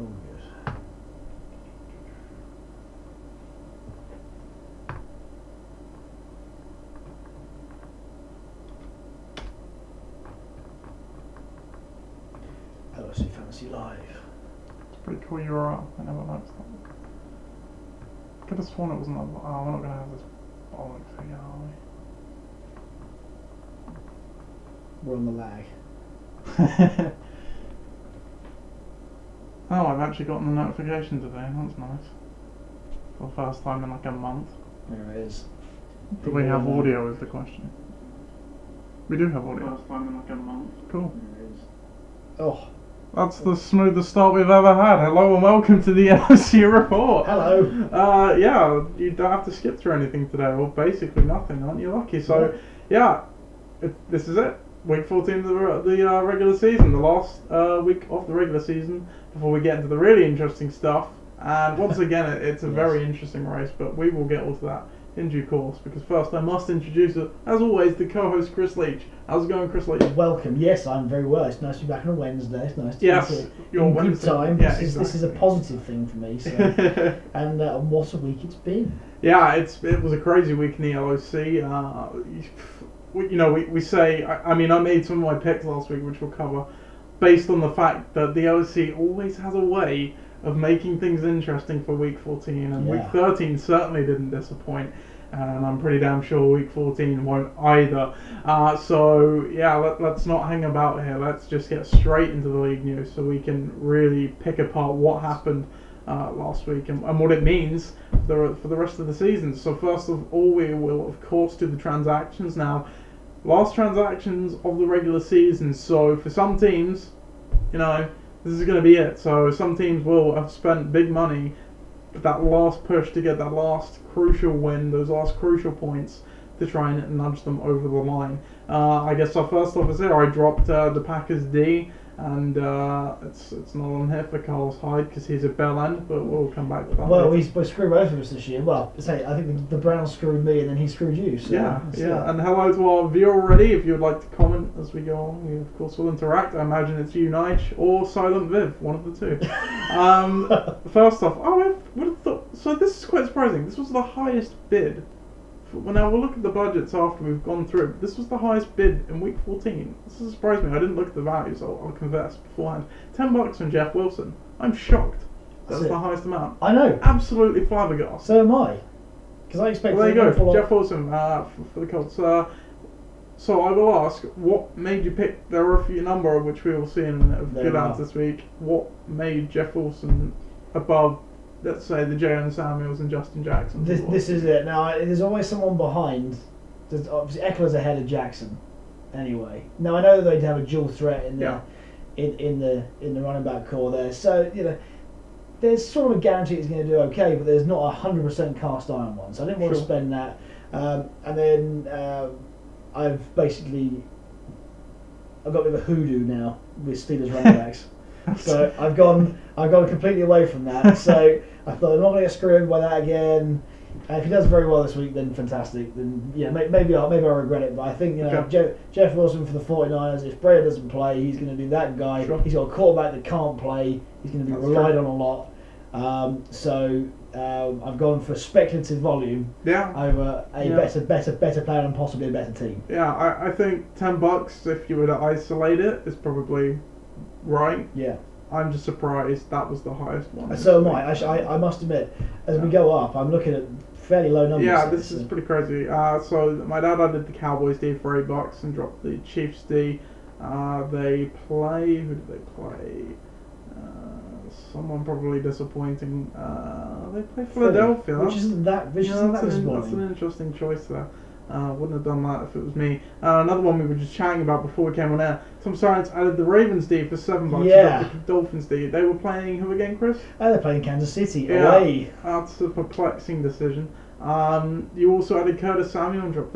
All good. LOC Fantasy Live. It's pretty cool you were up. I never noticed that. Could have sworn it was another. Oh, we're not going to have this bollocks here, are we? We're on the lag. Oh, I've actually gotten a notification today. That's nice. For the first time in like a month. There it is. Do we have audio is the question. We do have audio. First time in like a month. Cool. There it is. Oh. That's the smoothest start we've ever had. Hello and welcome to the LOC report. Hello. Yeah, you don't have to skip through anything today, or basically nothing, aren't you lucky? So, yeah, this is it. Week 14 of the regular season, the last week of the regular season, before we get into the really interesting stuff. And once again, it's a very interesting race, but we will get all to that in due course, because first I must introduce, as always, the co-host Chris Leach. How's it going, Chris Leach? Welcome. Yes, I'm very well. It's nice to be back on a Wednesday. It's nice to be your in good time. Yeah, this is a positive thing for me. So. And what a week it's been. Yeah, it was a crazy week in the LOC. We say, I mean, I made some of my picks last week, which we'll cover, based on the fact that the LOC always has a way of making things interesting for week 14, and week 13 certainly didn't disappoint, and I'm pretty damn sure week 14 won't either. So yeah, let's not hang about here. Let's just get straight into the league news so we can really pick apart what happened last week and what it means for the rest of the season. So first of all, we will of course do the transactions now. Last transactions of the regular season. So for some teams, this is going to be it. So some teams will have spent big money, but that last push to get that last crucial win, those last crucial points to try and nudge them over the line. I guess our first off is here. I dropped the Packers D, and it's not on here for Carlos Hyde because he's a bell end, but we'll come back to that. Well, we screwed both of us this year. Well, I think the Browns screwed me and then he screwed you. So yeah. And hello to our viewer already. If you'd like to comment as we go on, we of course will interact. I imagine it's you, Nige, or Silent Viv, one of the two. First off, I would have thought. So this is quite surprising. This was the highest bid. Well, now we'll look at the budgets after we've gone through. This was the highest bid in week 14. This has surprised me. I didn't look at the values, I'll confess beforehand. $10 on Jeff Wilson. I'm shocked. That's the highest amount. I know. Absolutely flabbergasted. So am I. Because I expected. Well, there you go. Jeff Wilson for the Colts. So I will ask, what made you pick? There are a few number of which we will see in a minute of good ads this week. What made Jeff Wilson above, let's say, the Jalen Samuels and Justin Jackson? This is it. Now, there's always someone behind. There's obviously Eckler's ahead of Jackson. Anyway, now I know they'd have a dual threat in the in the running back core there. So there's sort of a guarantee he's going to do okay, but there's not 100% cast iron one. So I didn't want to spend that. And then I've got a bit of a hoodoo now with Steelers running backs. So I've gone completely away from that. So I thought I'm not going to get screwed by that again. And if he does very well this week, then fantastic. Then maybe I'll regret it. But I think Jeff Wilson for the 49ers. If Brady doesn't play, he's going to be that guy. Sure. He's got a quarterback that can't play. He's going to be relied on a lot. So I've gone for speculative volume over a better player and possibly a better team. Yeah, I think $10 if you were to isolate it is probably right. Yeah. I'm just surprised that was the highest one. So am I. I must admit, as we go up, I'm looking at fairly low numbers. Yeah, this is pretty crazy. So my dad added the Cowboys D for $8 and dropped the Chiefs D. They play. Who do they play? Someone probably disappointing. They play Philadelphia. Which isn't that disappointing. That's an interesting choice there. Wouldn't have done that if it was me. Another one we were just chatting about before we came on air. Tom Science added the Ravens D for $7. Yeah. The Dolphins D. They were playing who again, Chris? They're playing Kansas City away. That's a perplexing decision. You also added Curtis Samuel and dropped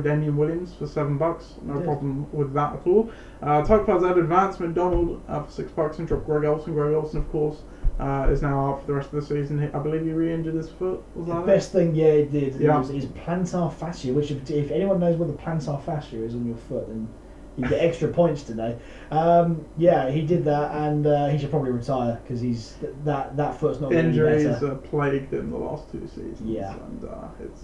Damian Williams for $7. No problem with that at all. Type Clouds added Vance McDonald for $6 and dropped Greg Olsen. Greg Olsen, of course, is now out for the rest of the season. I believe he re-injured his foot. Was that the best thing? Yeah, he did. Yeah. Is plantar fascia. Which, if anyone knows what the plantar fascia is on your foot, then You get extra points today. Yeah, he did that, and he should probably retire because that foot's not going to be better. Injuries are plagued in the last 2 seasons. Yeah. And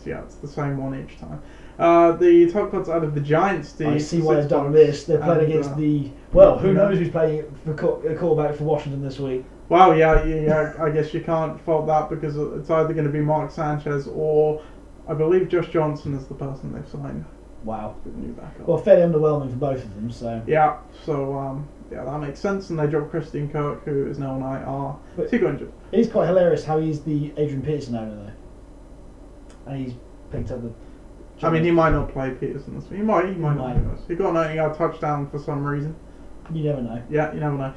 it's the same one each time. The top cuts out of the Giants. I see why they've done this. They're playing against who knows who's playing for quarterback for Washington this week. Well, yeah, I guess you can't fault that because it's either going to be Mark Sanchez or I believe Josh Johnson is the person they've signed. Wow. With new backup. Well, fairly underwhelming for both of them. So. Yeah. So that makes sense. And they dropped Christian Kirk, who is now on IR. But he got injured. It is quite hilarious how he's the Adrian Peterson owner though, and he's picked up the. I mean, he might not play Peterson this week. He might not. He got a touchdown for some reason. You never know. Yeah, you never know.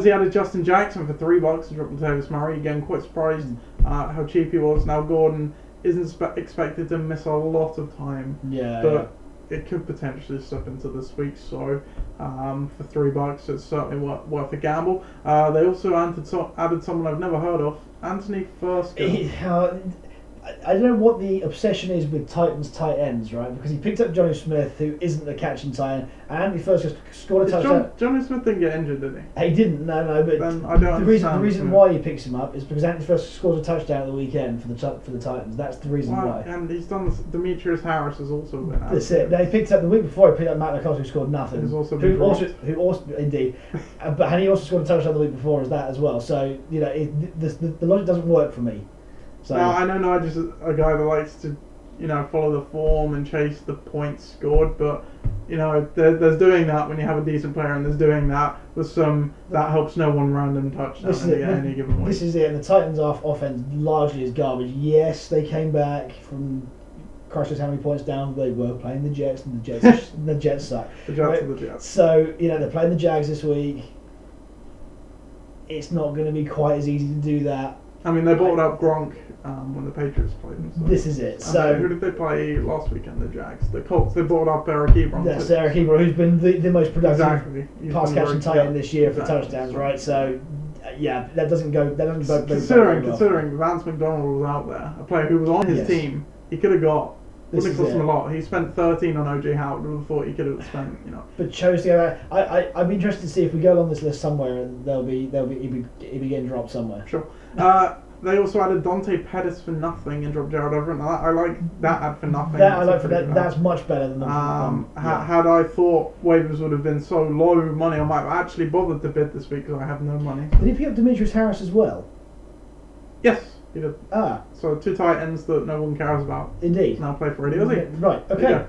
He added Justin Jackson for $3 to drop Latavius Murray. Again, quite surprised how cheap he was. Now Gordon isn't expected to miss a lot of time. Yeah. But it could potentially slip into this week. So for $3, it's certainly worth a gamble. They also added someone I've never heard of, Anthony Fursker. I don't know what the obsession is with Titans tight ends, right? Because he picked up Johnny Smith, who isn't a catching tight end, and Anthony Fursker scored a touchdown. Johnny Smith didn't get injured, did he? He didn't, no. But then I don't the reason why he picks him up is because Anthony Fursker scores a touchdown at the weekend for the Titans. That's the reason why. And he's done this. Demetrius Harris has also been out. That's it. Now, he picked up the week before. He picked up Matt Lacoste, who scored nothing. Who also indeed, and he also scored a touchdown the week before as that as well. So the logic doesn't work for me. So now, I know Nigel's a guy that likes to, follow the form and chase the points scored, but, there's doing that when you have a decent player, and there's doing that with that helps no one random touchdown any given week. This is it, and the Titans' offense largely is garbage. Yes, they came back from Christ knows how many points down. They were playing the Jets, and the Jets suck. The Jets are the Jets. So, they're playing the Jags this week. It's not going to be quite as easy to do that. I mean, they bought up Gronk when the Patriots played them. So. This is it. So who did they play last weekend? The Jags. The Colts. They bought up Eric Ebron. That's Eric Ebron, who's been the most productive pass catching tight end this year for touchdowns, right? So that doesn't go. That doesn't go. Considering Vance McDonald was out there, a player who was on his team, he could have got. Wouldn't have cost him a lot. He spent 13 on OJ Howard. Would have thought he could have spent, But chose to go. I'd be interested to see if we go along this list somewhere, and he'll be getting dropped somewhere. Sure. They also added Dante Pettis for nothing and dropped Gerald Everett. I like that add for nothing. That's much better than had I thought waivers would have been so low money, I might have actually bothered to bid this week because I have no money. Did he pick up Demetrius Harris as well? Yes, he did. So 2 tight ends that no one cares about. Indeed. Now play for Radio Z. Right. Okay.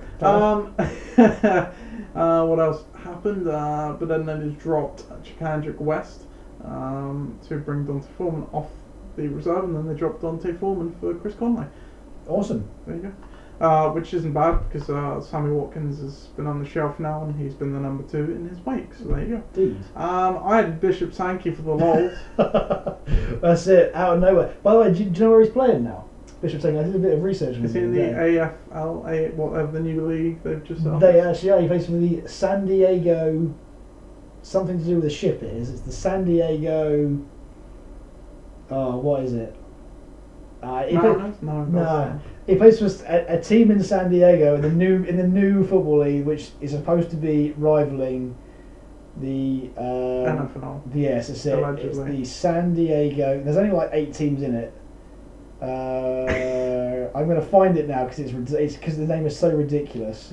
What else happened? But then they just dropped Chikandrick West to bring Dante Foreman off the reserve, and then they dropped Dante Foreman for Chris Conley. Awesome. There you go. Which isn't bad because Sammy Watkins has been on the shelf now, and he's been the number 2 in his wake. So there you go. Indeed. I had Bishop Sankey for the lols. That's it. Out of nowhere. By the way, do you know where he's playing now? Bishop Sankey. I did a bit of research on him. Is he in the AFL, whatever the new league they've just started? They actually are. He plays for the San Diego. Something to do with the ship. It is. It's the San Diego. Oh, what is it? No. He plays for a team in San Diego in the new football league, which is supposed to be rivaling the NFL. Yes, it's it. It's the San Diego. There's only like 8 teams in it. I'm going to find it now because it's because the name is so ridiculous.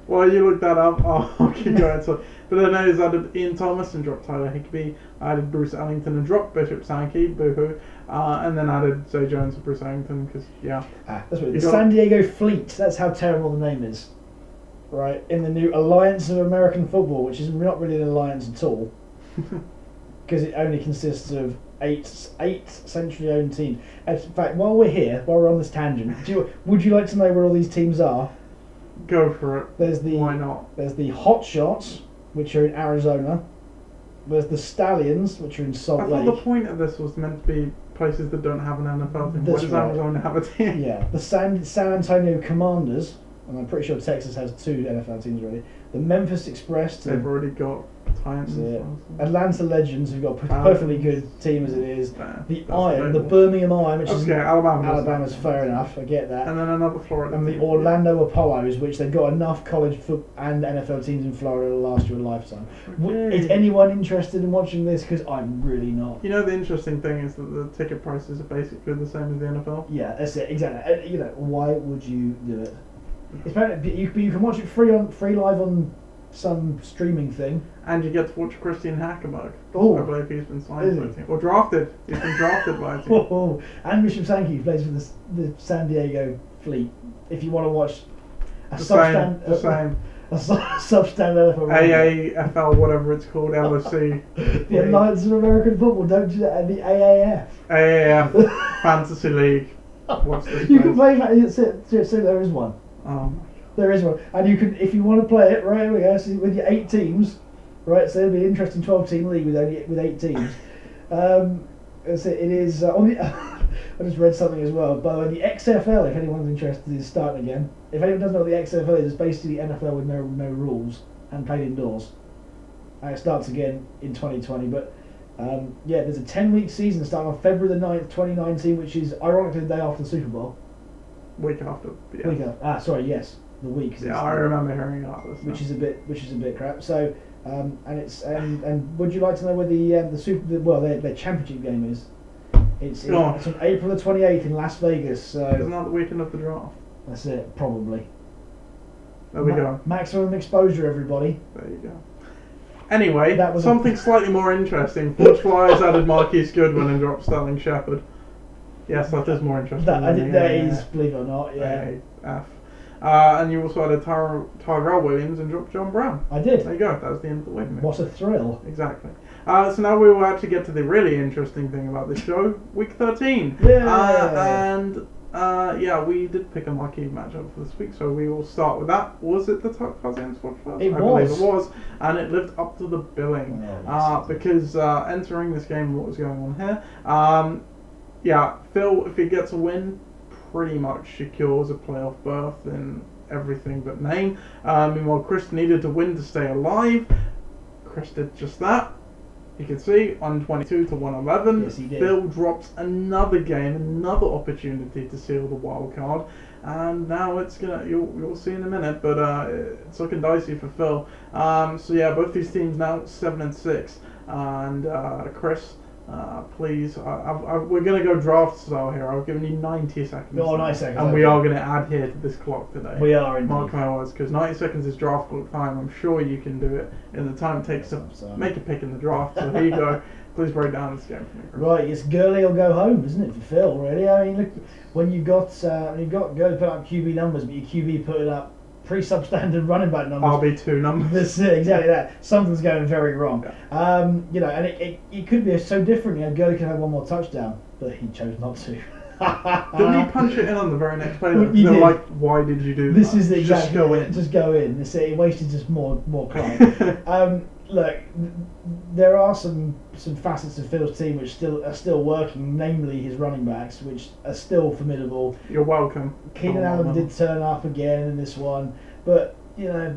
Well, you look that up. I'll keep going. But then I added Ian Thomas and dropped Tyler Higbee. I added Bruce Ellington and dropped Bishop Sankey. Boo-hoo. And then added Zay Jones and Bruce Ellington because, that's what the San Diego Fleet. That's how terrible the name is. Right? In the new Alliance of American Football, which is not really an alliance at all. Because it only consists of eight centrally owned teams. In fact, while we're on this tangent, would you like to know where all these teams are? Go for it. Why not? There's the Hot Shots, which are in Arizona. There's the Stallions, which are in Salt Lake. I thought the point of this was meant to be places that don't have an NFL team. Why does Arizona have a team? Yeah. The San Antonio Commanders, and I'm pretty sure Texas has 2 NFL teams already. the Memphis Express. They've already got Titans. Atlanta Legends, who've got a perfectly good team as it is. The Iron, the Birmingham Iron, which is Alabama's fair enough. I get that. And then another Florida. And the Orlando Apollos, which they've got enough college and NFL teams in Florida to last you a lifetime. Okay. Is anyone interested in watching this? Because I'm really not. You know, the interesting thing is that the ticket prices are basically the same as the NFL. Yeah, that's it. Exactly. You know, why would you do it? You can watch it free live on some streaming thing. And you get to watch Christian Hackenberg. Oh, I believe he's been signed by a team. Or drafted. He's been drafted by a team. Oh, and Bishop Sankey plays for the San Diego Fleet. If you want to watch a substandard NFL AAFL, whatever it's called, LSC. The Alliance of American Football, don't do that. And the AAF. AAF Fantasy League. What's this? You can play that. So there is one. There is one, and you can, if you want to play it, right? We go. So with your 8 teams, right? So it'll be an interesting 12-team league with 8 teams. It is on the. I just read something as well. By the way, the XFL, if anyone's interested, is starting again. If anyone doesn't know what the XFL is, it's basically the NFL with no rules and played indoors. And it starts again in 2020. But there's a 10-week season starting on February the 9th, 2019, which is ironically the day after the Super Bowl. Week after. Yeah. Yes. The week. Yeah, I remember hearing about this. Which is a bit crap. So, and would you like to know where their championship game is? It's on April the 28th in Las Vegas. So isn't that the weekend of the draft? That's it, probably. There we go. Maximum exposure, everybody. There you go. Anyway, that was something slightly more interesting. Bush Flyers added Marquise Goodwin and dropped Sterling Shepard. Yes, that is more interesting. That is, believe it or not, yeah. And you also added Tyrell Williams and dropped John Brown. I did. There you go. That was the end of the week. What a thrill. Exactly. So now we will actually get to the really interesting thing about this show, Week 13. We did pick a marquee matchup for this week, so we will start with that. Was it the Tuck Cousins watch first? I believe it was, and it lived up to the billing. Because entering this game, what was going on here? Phil, if he gets a win, pretty much secures a playoff berth in everything but name. Meanwhile, Chris needed to win to stay alive. Chris did just that. You can see 122 to 111. Yes, he did. Phil drops another game, another opportunity to seal the wild card, and now it's gonna. You'll see in a minute, but it's looking dicey for Phil. Both these teams now 7-6, and Chris. Please, we're going to go draft style here. I've given you 90 seconds. 90 seconds. And we are going to add here to this clock today. We are indeed. Mark my words, because 90 seconds is draft clock time. I'm sure you can do it in the time it takes to make a pick in the draft. So here you go. Please break down this game for me, Chris. Right, it's Gurley or go home, isn't it, for Phil, really? I mean, look, when you've got Gurley put up QB numbers, but your QB put it up pre-substandard running back numbers. RB2 numbers. That's it, exactly that. Something's going very wrong. Yeah. And it could be so different. Gurley could have one more touchdown, but he chose not to. Didn't he punch it in on the very next play? He did. Like, why did you do that? This is exactly just go in. Just go in. He wasted just more clock. Look, there are some facets of Phil's team which are still working, namely his running backs, which are still formidable. You're welcome. Keenan Allen did turn up again in this one, but the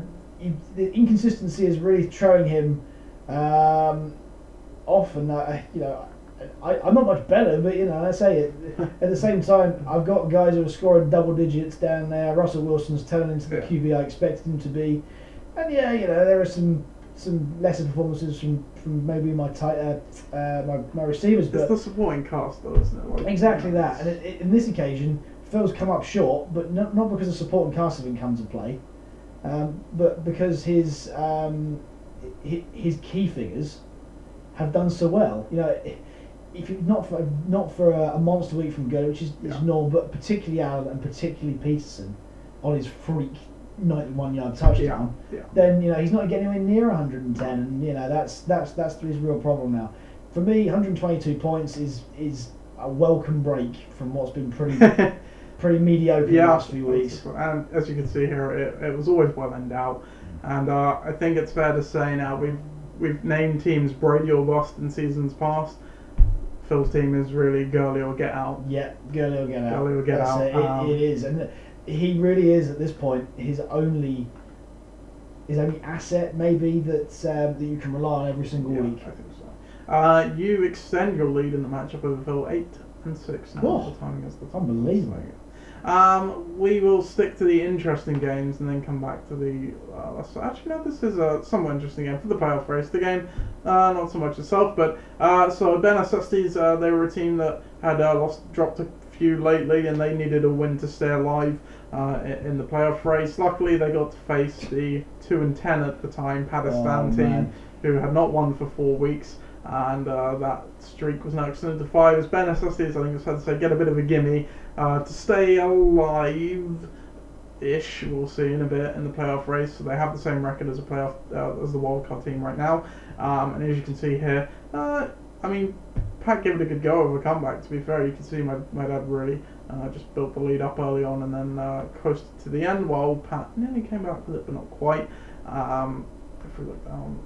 inconsistency is really throwing him off, and I'm not much better, but I say it. At the same time, I've got guys who are scoring double digits down there. Russell Wilson's turning into the QB I expected him to be, and there are some lesser performances from maybe my receivers. It's the supporting cast, though, isn't it? Exactly that. And in this occasion, Phil's come up short, but not because the supporting cast have come to play, but because his key figures have done so well. If you not for a monster week from Gurley, which is normal, but particularly Allen and particularly Peterson on his freak 91-yard touchdown, then he's not getting anywhere near 110, and that's his real problem now. For me, 122 points is a welcome break from what's been pretty mediocre the last few weeks. And as you can see here, it was always well endowed, and I think it's fair to say now we've named teams Brady or bust in seasons past. Phil's team is really Gurley or get out. Yeah, Gurley or get out. Gurley or get out. It is, and he really is at this point his only his only asset maybe that you can rely on every single week. I think so. You extend your lead in the matchup overall 8-6 now. Oh, The timing is the unbelievable. We will stick to the interesting games and then come back to the. Actually, no, this is a somewhat interesting game for the playoff race. The game, not so much itself, but so Ben Assestes, they were a team that had dropped a few lately, and they needed a win to stay alive in the playoff race. Luckily, they got to face the 2-10 at the time Pakistan team, who had not won for 4 weeks. And that streak was now extended to 5. As Ben Assestes, I think it's fair to say, get a bit of a gimme to stay alive-ish. We'll see in a bit in the playoff race. So they have the same record as a playoff as the wildcard team right now. And as you can see here, I mean, Pat gave it a good go of a comeback. To be fair, you can see my dad really just built the lead up early on and then coasted to the end. While Pat nearly came back with it, but not quite. If we look down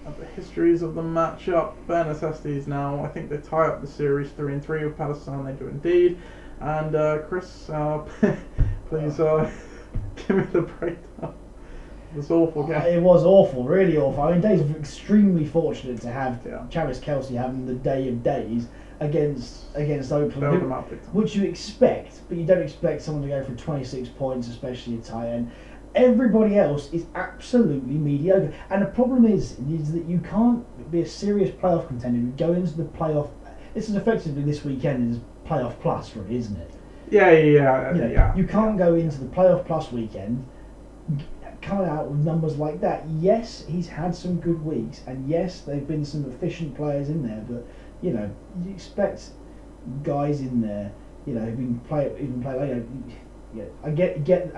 at the histories of the matchup, Ben Assestes now, I think they tie up the series 3-3 with Pakistan. They do indeed. And Chris, please give me the breakdown. This awful game. It was awful, really awful. I mean, Dave's extremely fortunate to have Travis Kelce having the day of days against Oakland, which you expect, but you don't expect someone to go for 26 points, especially a tight end. Everybody else is absolutely mediocre, and the problem is that you can't be a serious playoff contender. You go into the playoff. This is effectively this weekend is playoff plus, really, isn't it? Yeah. You can't go into the playoff plus weekend coming out with numbers like that. Yes, he's had some good weeks, and yes, there've been some efficient players in there, but you expect guys in there, who've been yeah, I get that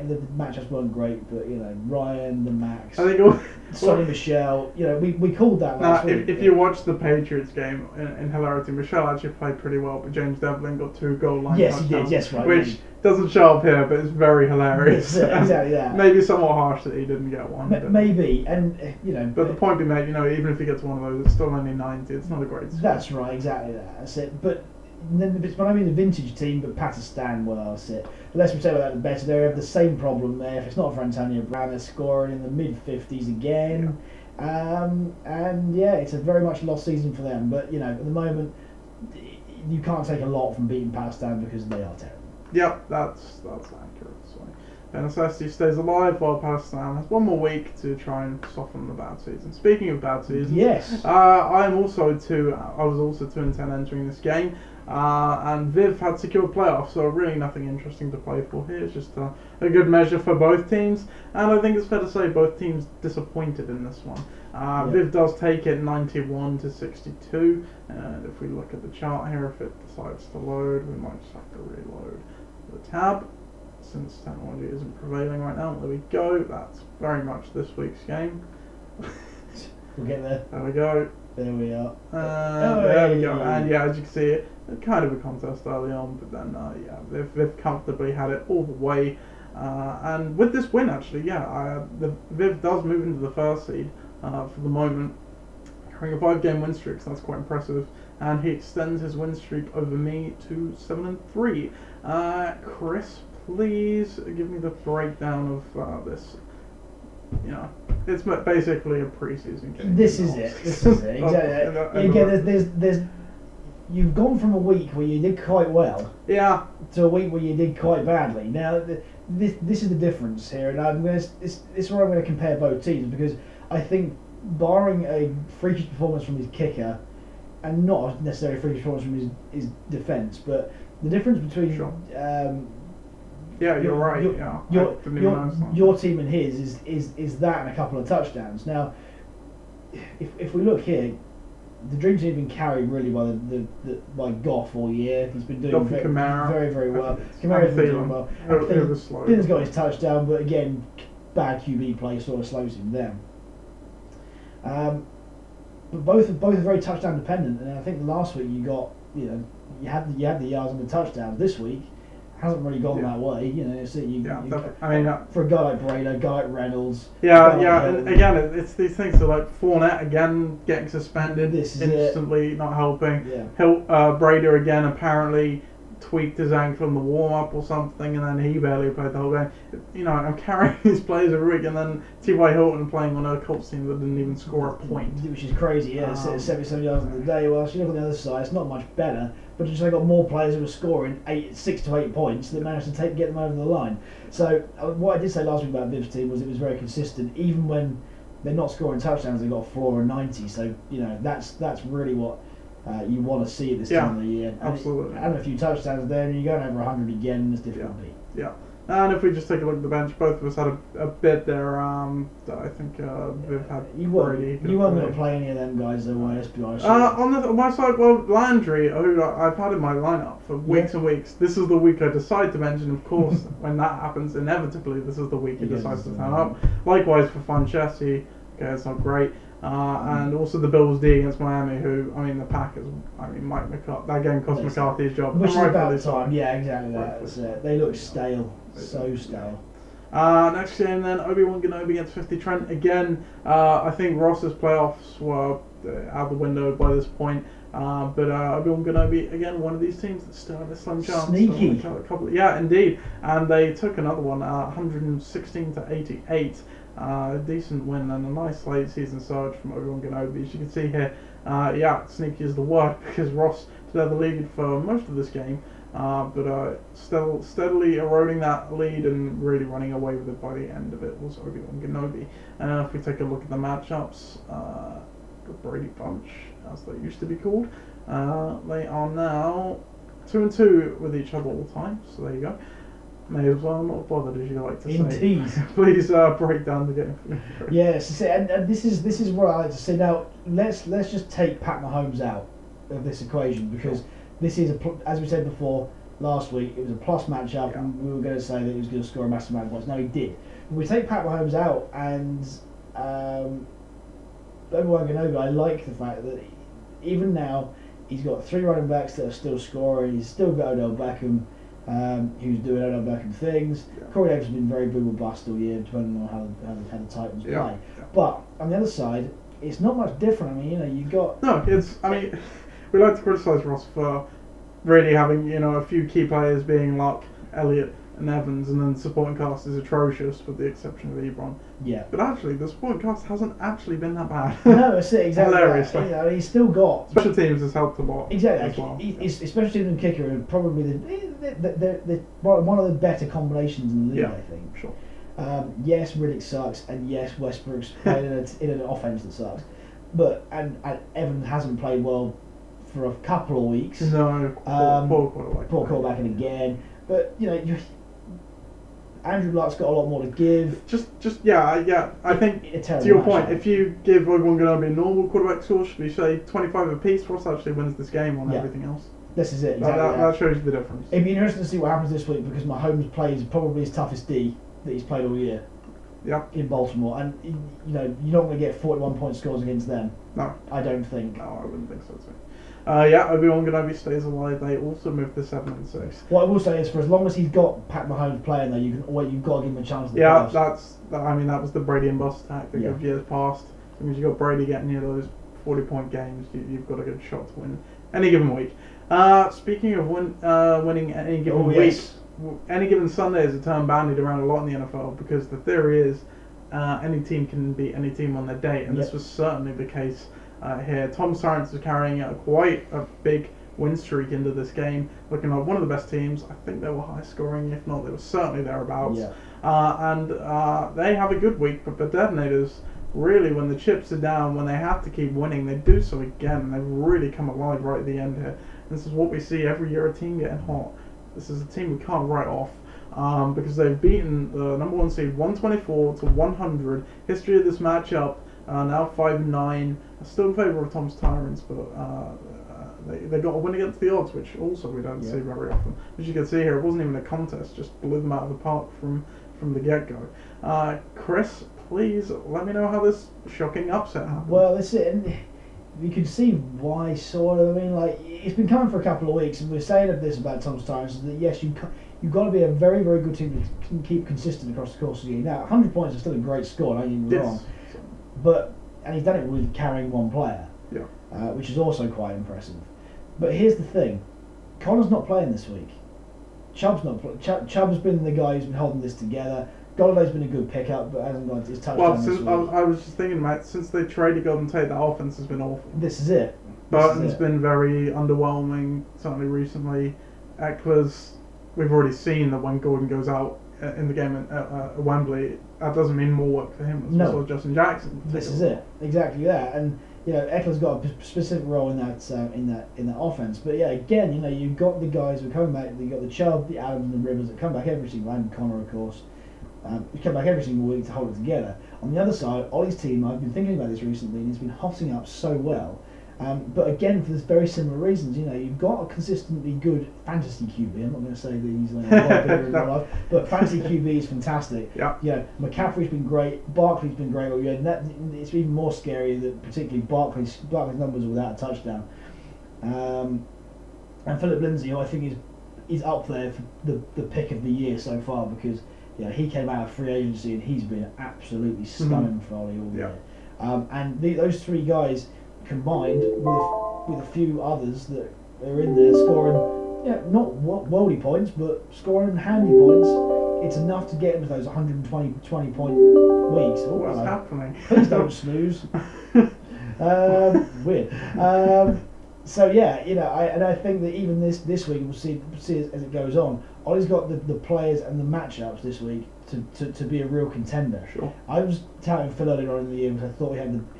the matchups weren't great, but Ryan, the Max, Sonny Michel, we called that last week. If you watch the Patriots game in hilarity, Michel actually played pretty well, but James Devlin got 2 goal line touchdowns. Yes, he did. Yes, right. Which doesn't show up here, but it's very hilarious. Exactly that. Maybe somewhat harsh that he didn't get one. Maybe, and But the point being made, even if he gets one of those, it's still only 90. It's not a great score. That's right. Exactly that. That's it. But then when I mean the vintage team, but Pakistan, well, that's it. The less we say about that, the better. They have the same problem there. If it's not for Antonio Brown, they're scoring in the mid-50s again. Yeah. And yeah, it's a very much lost season for them. But at the moment, you can't take a lot from beating Pakistan because they are terrible. Yep, that's accurate. So Ben Assestes stays alive while Pakistan has 1 more week to try and soften the bad season. Speaking of bad seasons, yes, I was also 2-10 entering this game. And Viv had secured playoffs, so really nothing interesting to play for here. It's just a good measure for both teams, and I think it's fair to say both teams disappointed in this one. Viv does take it 91-62, and if we look at the chart here, if it decides to load, we might just have to reload the tab, since technology isn't prevailing right now. There we go, that's very much this week's game. We'll get there. There we go. There we are. There we go. And yeah, as you can see, kind of a contest early on, but then they've comfortably had it all the way. And with this win, actually, the Viv does move into the first seed for the moment, carrying a 5-game win streak. So that's quite impressive. And he extends his win streak over me to 7-3. Chris, please give me the breakdown of this. It's basically a preseason game. This is it. Exactly. There's you've gone from a week where you did quite well, to a week where you did quite badly. Now, this is the difference here, and this is where I'm going to compare both teams, because I think, barring a freakish performance from his kicker, and not necessarily a freakish performance from his defence, but the difference between you're right. Your team and his is that and a couple of touchdowns. Now, if we look here, the Dream Team have been carried really by Goff all year. He's been doing very, very well. Kamara's been doing well. Thiel's got his touchdown, but again, bad QB play sort of slows him down. But both are very touchdown dependent, and I think last week you had the yards and the touchdowns. This week hasn't really gone that way, for a guy like Brady, a guy like Reynolds. And again, it's these things that, like Fournette again getting suspended, instantly not helping. Brady again apparently tweaked his ankle in the warm-up or something, and then he barely played the whole game. You know, I'm carrying these players every week, and then T.Y. Hilton playing on a Colts team that didn't even score a point. Which is crazy, yeah. 77 yards in the day. Well, if you look on the other side, it's not much better, but just they got more players who were scoring 6 to 8 points that managed to get them over the line. So what I did say last week about Viv's team was it was very consistent, even when they're not scoring touchdowns. They got a floor of 90. So you know that's really what you want to see at this time of the year. And absolutely. Having a few touchdowns there, and you're going over 100 again, it's difficulty. Yeah. And if we just take a look at the bench, both of us had a bit there. That I think Viv had. You weren't going to play any of them guys, though. Let's be honest. On my side, well, Landry, who I've had in my lineup for weeks and weeks. This is the week I decide to mention. Of course, when that happens, inevitably, this is the week he decides to turn up. Likewise for Funchess, it's not great. And also the Bills D against Miami, who, I mean, the Packers, Mike McCarthy, that game cost McCarthy his job. Which is about time, yeah, exactly that. They look stale, so stale. Next game then, Obi-Wan Kenobi against 50 Trent. Again, I think Ross's playoffs were out the window by this point. But Obi-Wan Kenobi, again, one of these teams that still have a slim chance. Sneaky. Yeah, indeed. And they took another one, 116 to 88. A decent win and a nice late season surge from Obi-Wan Kenobi. As you can see here, sneaky is the word, because Ross led the lead for most of this game, but still steadily eroding that lead and really running away with it by the end of it was Obi-Wan Kenobi. If we take a look at the matchups, the Brady Bunch, as they used to be called, they are now 2-2 with each other all the time, so there you go. May as well not bothered, as you like to say. Indeed. Please break down the game. Yes, and this is what I like to say. Now let's just take Pat Mahomes out of this equation, because this is as we said before last week, it was a plus matchup, and we were going to say that he was going to score a massive amount of points. No, he did. But we take Pat Mahomes out, and Obi-Wan Kenobi, I like the fact that even now he's got 3 running backs that are still scoring. He's still got Odell Beckham. Who's doing Odell Beckham things. Corey Davis has been very boom or bust all year, depending on how the Titans play. Yeah. But on the other side, it's not much different. I mean, you got... No, we like to criticise Ross for really having, a few key players being Luck, Elliott and Evans, and then the supporting cast is atrocious with the exception of Ebron. Yeah. But actually, the supporting cast hasn't actually been that bad. No, that's it, exactly. Hilariously. He's still got... Special teams has helped a lot. Exactly. As well. Special teams and kicker are probably one of the better combinations in the league, I think. Sure. Yes, Riddick sucks, and yes, Westbrook's playing in an offense that sucks. But and Evans hasn't played well for a couple of weeks. No, poor quarterback again. But Andrew Luck's got a lot more to give. I think to your point, if you give Obi-Wan Kenobi a normal quarterback score, should we say 25 apiece? Ross actually wins this game on everything else. This is it. Exactly. That shows you the difference. It'd be interesting to see what happens this week, because Mahomes plays probably his toughest D that he's played all year. Yeah. In Baltimore, and you're not going to get 41 point scores against them. No. I don't think. No, I wouldn't think so too. Obi-Wan Kenobi stays alive. They also moved to 7-6. What I will say is, for as long as he's got Pat Mahomes playing there, you've got to give him a chance. That was the Brady and bust tactic of years past. Because you got Brady getting those 40-point games, you've got a good shot to win any given week. Speaking of winning any given week, any given Sunday is a term bandied around a lot in the NFL, because the theory is any team can beat any team on their day, and this was certainly the case here. Tom Sarrance is carrying quite a big win streak into this game, looking like one of the best teams. I think they were high scoring, if not, they were certainly thereabouts. And they have a good week, but the Detonators, really, when the chips are down, when they have to keep winning, they do so again, and they've really come alive right at the end here. This is what we see every year, a team getting hot. This is a team we can't write off, because they've beaten the number 1 seed 124 to 100. History of this matchup, now 5-9. Still in favour of Tom's Tyrants, but they got a win against the odds, which also we don't see very often. As you can see here, it wasn't even a contest, just blew them out of the park from the get-go. Chris, please let me know how this shocking upset happened. Well, that's it. And you can see why, sort of. I mean, it's been coming for a couple of weeks, and we're saying this about Tom's Tyrants, that yes, you've got to be a very, very good team to can keep consistent across the course of the game. Now, 100 points is still a great score, don't get me wrong. And he's done it with carrying one player, which is also quite impressive. But here's the thing. Connor's not playing this week. Chubb's not. Chubb's been the guy who's been holding this together. Golladay's been a good pickup, but hasn't got his touchdown this week. I was just thinking, mate, since they traded Golden Tate, that offense has been awful. This is it. Burton's been very underwhelming, certainly recently. Eckler's, we've already seen that when Gordon goes out in the game at Wembley, that doesn't mean more work for him. It's also Justin Jackson. This is it. Exactly that. And Eckler's got a specific role in that offense. But yeah, again, you've got the guys who are coming back. You've got the Chubb, the Adams, and the Rivers that come back every single, and Connor, of course. We come back every single week to hold it together. On the other side, Ollie's team, I've been thinking about this recently, and it's been hotting up so well. But again, for this very similar reasons, you've got a consistently good fantasy QB. I'm not going to say that he's like a lot bigger in real life, but fantasy QB is fantastic. Yeah. McCaffrey's been great. Barkley's been great. It's even more scary that particularly Barkley's numbers without a touchdown. And Philip Lindsay, who I think is up there for the pick of the year so far, because he came out of free agency and he's been absolutely stunning for Ollie all year. And those three guys combined with a few others that are in there scoring, not worldy points, but scoring handy points. It's enough to get into those 120 point weeks. What's happening? Please don't snooze. Weird. So I think that even this week we'll see as it goes on. Ollie's got the players and the matchups this week to be a real contender. Sure. I was telling Phil earlier on in the year because I thought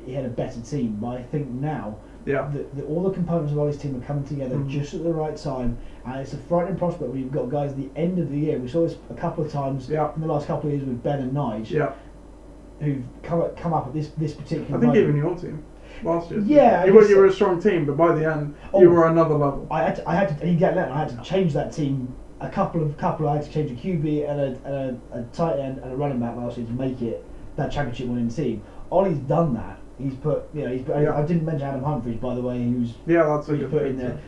he had a better team, but I think now that all the components of Ollie's team are coming together just at the right time, and it's a frightening prospect when you've got guys at the end of the year. We saw this a couple of times in the last couple of years with Ben and Nige, who've come up at this particular moment. I think even your team last year. Yeah, you were a strong team, but by the end you were another level. I had to change that team. I had to change a QB and a tight end and a running back last year to make it that championship winning team. Ollie's done that. He's put, I didn't mention Adam Humphries, by the way, who's that's a good put in there.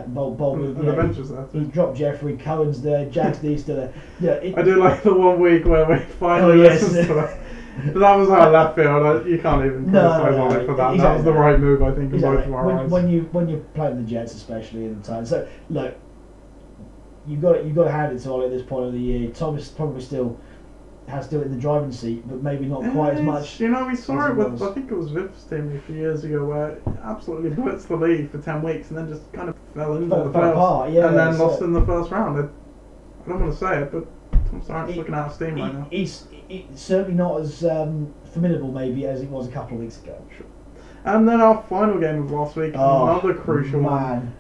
Bold with the benches there. He dropped Jeffrey, Cohen's there, Jack's there. I do like the 1 week where we finally listened to it. But that was out of left field. You can't even criticize Ollie for that. Exactly. That was the right move, I think, in both of our eyes. When you're playing the Jets, especially in the time. So look, you've got to hand it to Ollie at this point of the year. Tom is probably still in the driving seat, but maybe not quite as much. We saw it with, I think it was Viv's team a few years ago, where it absolutely blitzed the league for 10 weeks and then just kind of fell into the playoffs and then lost in the first round. I don't want to say it, but Tom Starrett's looking out of steam right now. He's certainly not as formidable maybe as it was a couple of weeks ago. Sure. And then our final game of last week, another crucial one,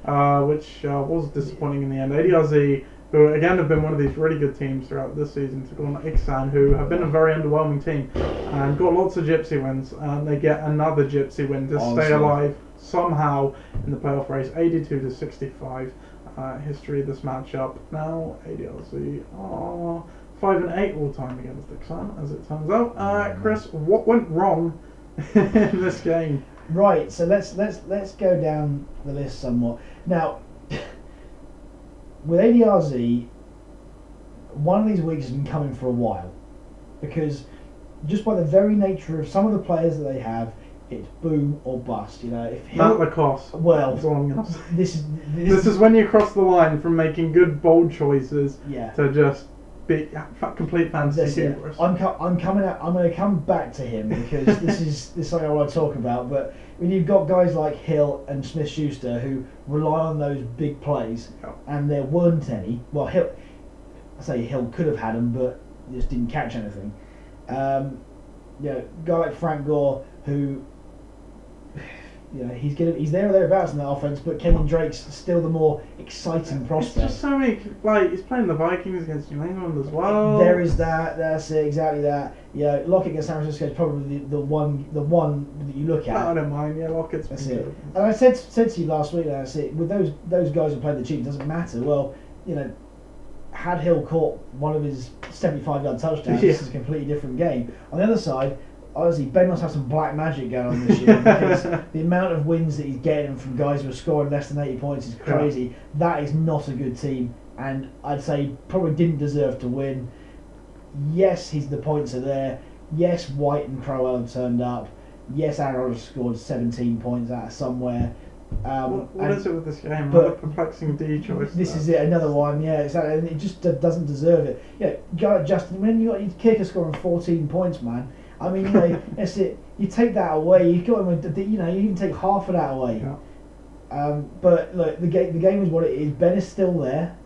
which was disappointing in the end. ADRZ, who again have been one of these really good teams throughout this season, took on Ixan, who have been a very underwhelming team, and got lots of gypsy wins, and they get another gypsy win to stay alive somehow in the playoff race, 82-65. History of this matchup. Now ADRZ are 5-8 all time against Ixan, as it turns out. Chris, what went wrong in this game? Right, so let's go down the list somewhat. Now, with ADRZ, one of these weeks has been coming for a while, because just by the very nature of some of the players that they have, it's boom or bust. If Matt Lacoste. Well, this is when you cross the line from making good bold choices to just be complete fantasy hubris. I'm coming out. I'm going to come back to him because this is something I want to talk about. But when you've got guys like Hill and Smith-Schuster who rely on those big plays, and there weren't any. Well, I say Hill could have had them, but just didn't catch anything. A guy like Frank Gore who. He's there or thereabouts in that offense, but Kenyon Drake's still the more exciting prospect. It's just so many, he's playing the Vikings against New England as well. There is that. That's it, exactly that. Lockett against San Francisco is probably the one that you look at. I don't mind. Lockett's. That's it. Good. And I said to you last week, that's it. With those guys who played the Chiefs, it doesn't matter. Well, had Hill caught one of his 75-yard touchdowns, this is a completely different game. On the other side. Honestly, Ben must have some black magic going on this year because the amount of wins that he's getting from guys who are scoring less than 80 points is crazy. Yeah. That is not a good team, and I'd say probably didn't deserve to win. Yes, the points are there. Yes, White and Crowell have turned up. Yes, Aaron Rodgers scored 17 points out of somewhere. What is it with this game? But Another perplexing D choice. This is it, another one, yeah, exactly. And it just doesn't deserve it. Yeah, Justin, when you got your kicker scoring 14 points, man. I mean, you know, that's it. You take that away. You got him with, you know, you even take half of that away. Yeah. But look, the game is what it is. Ben is still there.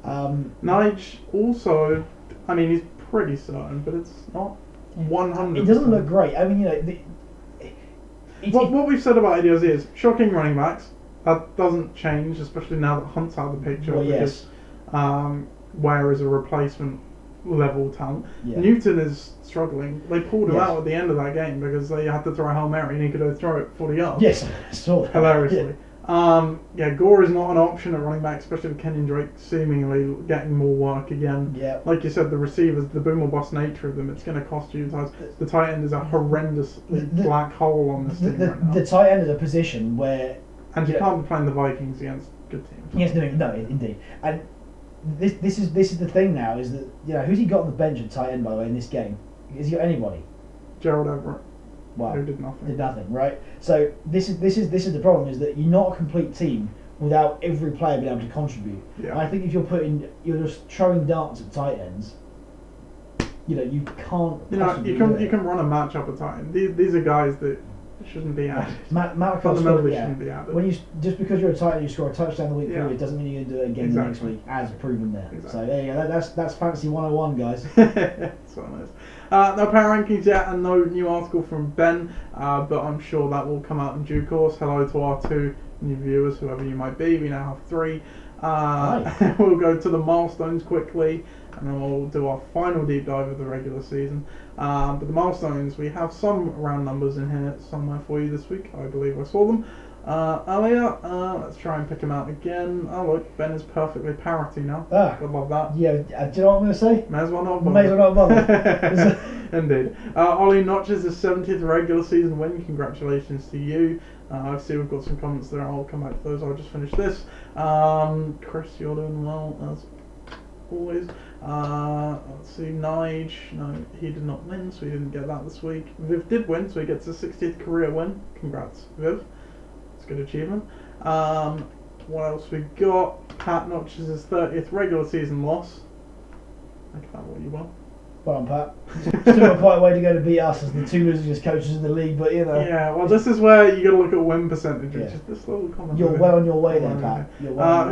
Nige also, I mean, he's pretty certain, but it's not 100%. It doesn't look great. I mean, you know, what we've said about ideas is shocking running backs. That doesn't change, especially now that Hunt's out of the picture. Well, because Ware is a replacement level talent. Yeah. Newton is struggling. They pulled him Yes. out at the end of that game because they had to throw a Hail Mary and he could throw it 40 yards. Yes, I saw that. Hilariously. Yeah. Gore is not an option at running back, especially with Kenyon Drake seemingly getting more work again. Yeah. Like you said, the receivers, the boom or bust nature of them, it's going to cost you times. The tight end is a horrendous black hole on this team right now. The tight end is a position where... And you can't be playing the Vikings against good teams. Yes, no, indeed. And this is the thing now, is that, you know, who's he got on the bench at tight end, by the way, in this game? Has he got anybody? Gerald Everett. Wow. Who did nothing. Did nothing, right? So this is the problem, is that you're not a complete team without every player being able to contribute. Yeah. And I think if you're just throwing darts at tight ends, you know, you can't. You know, you can run a match up at tight end. These are guys that shouldn't be added. Fundamentally shouldn't be added. When just because you're a tight end, you score a touchdown the week previous, doesn't mean you're going to do it again the next week, as proven there. Exactly. So there you go. That's fantasy 101, guys. That's what it is. No power rankings yet, and no new article from Ben, but I'm sure that will come out in due course. Hello to our 2 new viewers, whoever you might be. We now have 3. We'll go to the milestones quickly, and then we'll do our final deep dive of the regular season. But the milestones, we have some round numbers in here somewhere for you this week. I believe I saw them earlier. Let's try and pick them out again. Oh look, Ben is perfectly parity now. I love that. Yeah, do you know what I'm going to say? May as well not bother. May as well not bother. Indeed. Ollie notches his 70th regular season win. Congratulations to you. I see we've got some comments there. I'll come back to those. I'll just finish this. Chris, you're doing well as always. Let's see, Nige. No, he did not win, so he didn't get that this week. Viv did win, so he gets his 60th career win. Congrats, Viv. It's a good achievement. What else we got? Pat notches his 30th regular season loss. Make that what you want. Well done, Pat. Still got quite a way to go to beat us as the 2 losingest coaches in the league, but you know. Yeah, well, this is where you got to look at win percentage. Yeah. Just this little comment. You're well on your way there, Pat.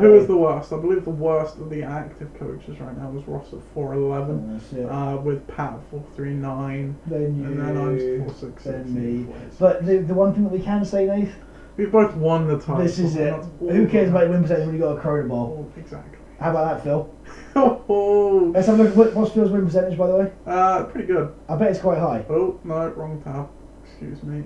Who is the worst? I believe the worst of the active coaches right now was Ross at 411, with Pat at 439, and then I'm 466. Then me. But the one thing that we can say, Nath, we've both won the title. This is it. Who cares about win percentage when you got a Corona ball? Exactly. How about that, Phil? Oh. Let's have a look. What's Phil's win percentage, by the way? Pretty good. I bet it's quite high. Oh no, wrong tab. Excuse me.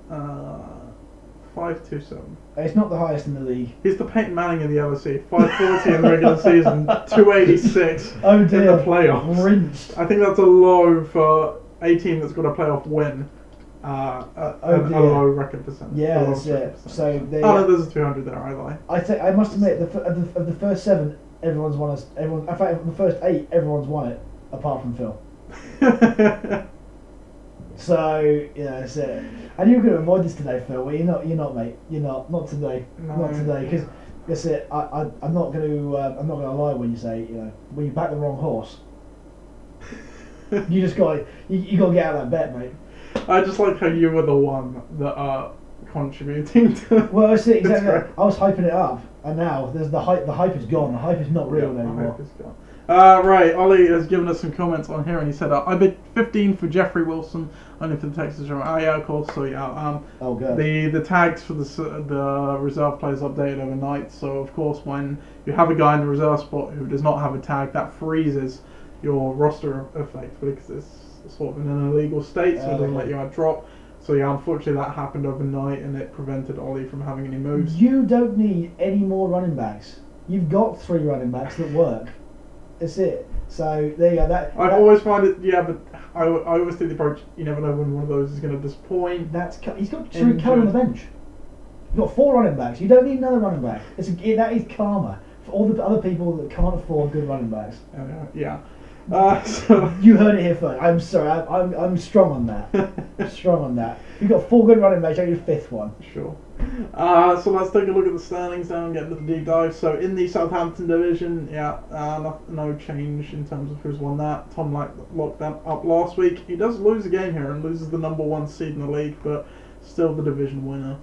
527. It's not the highest in the league. He's the Peyton Manning of the LSE. 540 in the regular season, 286 oh dear. in the playoffs. Rinsed. I think that's a low for a team that's got a playoff win. A low record percentage. Yeah, that's it. So no, there's a 200 there. I lie. I must admit, of the first 7, everyone's won us. In fact, of the first 8, everyone's won it, apart from Phil. So yeah, that's it. And you're going to avoid this today, Phil. Well, you're not, mate. You're not today. No. Not today, because that's it. I'm not going to lie when you say, you know, when you back the wrong horse. You just got you got to get out of that bet, mate. I just like how you were the one that are contributing to. Well, that's it, exactly. I was hyping it up, and now there's the hype. The hype is gone. The hype is not real anymore. The hype is gone. Right, Ollie has given us some comments on here, and he said, "I bid 15 for Jeffrey Wilson, only for the Texas Rangers." Oh yeah, of course. So yeah, oh good. The tags for the reserve players updated overnight. So of course, when you have a guy in the reserve spot who does not have a tag, that freezes your roster effectively because it's sort of in an illegal state, so it doesn't let you add drop. So yeah, unfortunately that happened overnight, and it prevented Ollie from having any moves. You don't need any more running backs. You've got 3 running backs that work. That's it. So there you go. I've always found it, yeah, but I always take the approach, you never know when one of those is going to disappoint. He's got Tariq Cohen on the bench. You've got 4 running backs. You don't need another running back. That is karma for all the other people that can't afford good running backs. Yeah. So You heard it here first. I'm sorry. I'm strong on that. Strong on that. You've got 4 good running backs. I need a 5th one. Sure. So let's take a look at the standings now and get into the deep dive. So in the Southampton division, no change in terms of who's won that. Tom locked that up last week. He does lose a game here and loses the number 1 seed in the league, but still the division winner.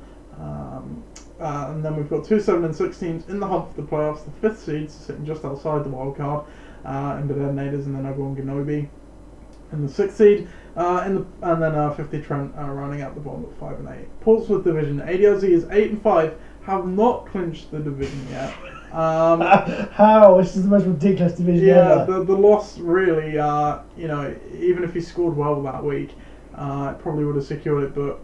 And then we've got 2 7 and 6 teams in the hunt for the playoffs. The 5th seeds sitting just outside the wild card, in the Detonators and then Obi-Wan Kenobi. And the 6th seed, and then 50 Trent rounding out the bottom at 5 and 8. Portsmouth division, ADLZ is 8 and 5, have not clinched the division yet. How? This is the most ridiculous division ever. The loss really, even if he scored well that week, it probably would have secured it, but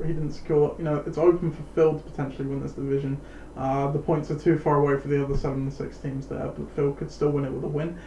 he didn't score. It's open for Phil to potentially win this division. The points are too far away for the other 7 and 6 teams there, but Phil could still win it with a win.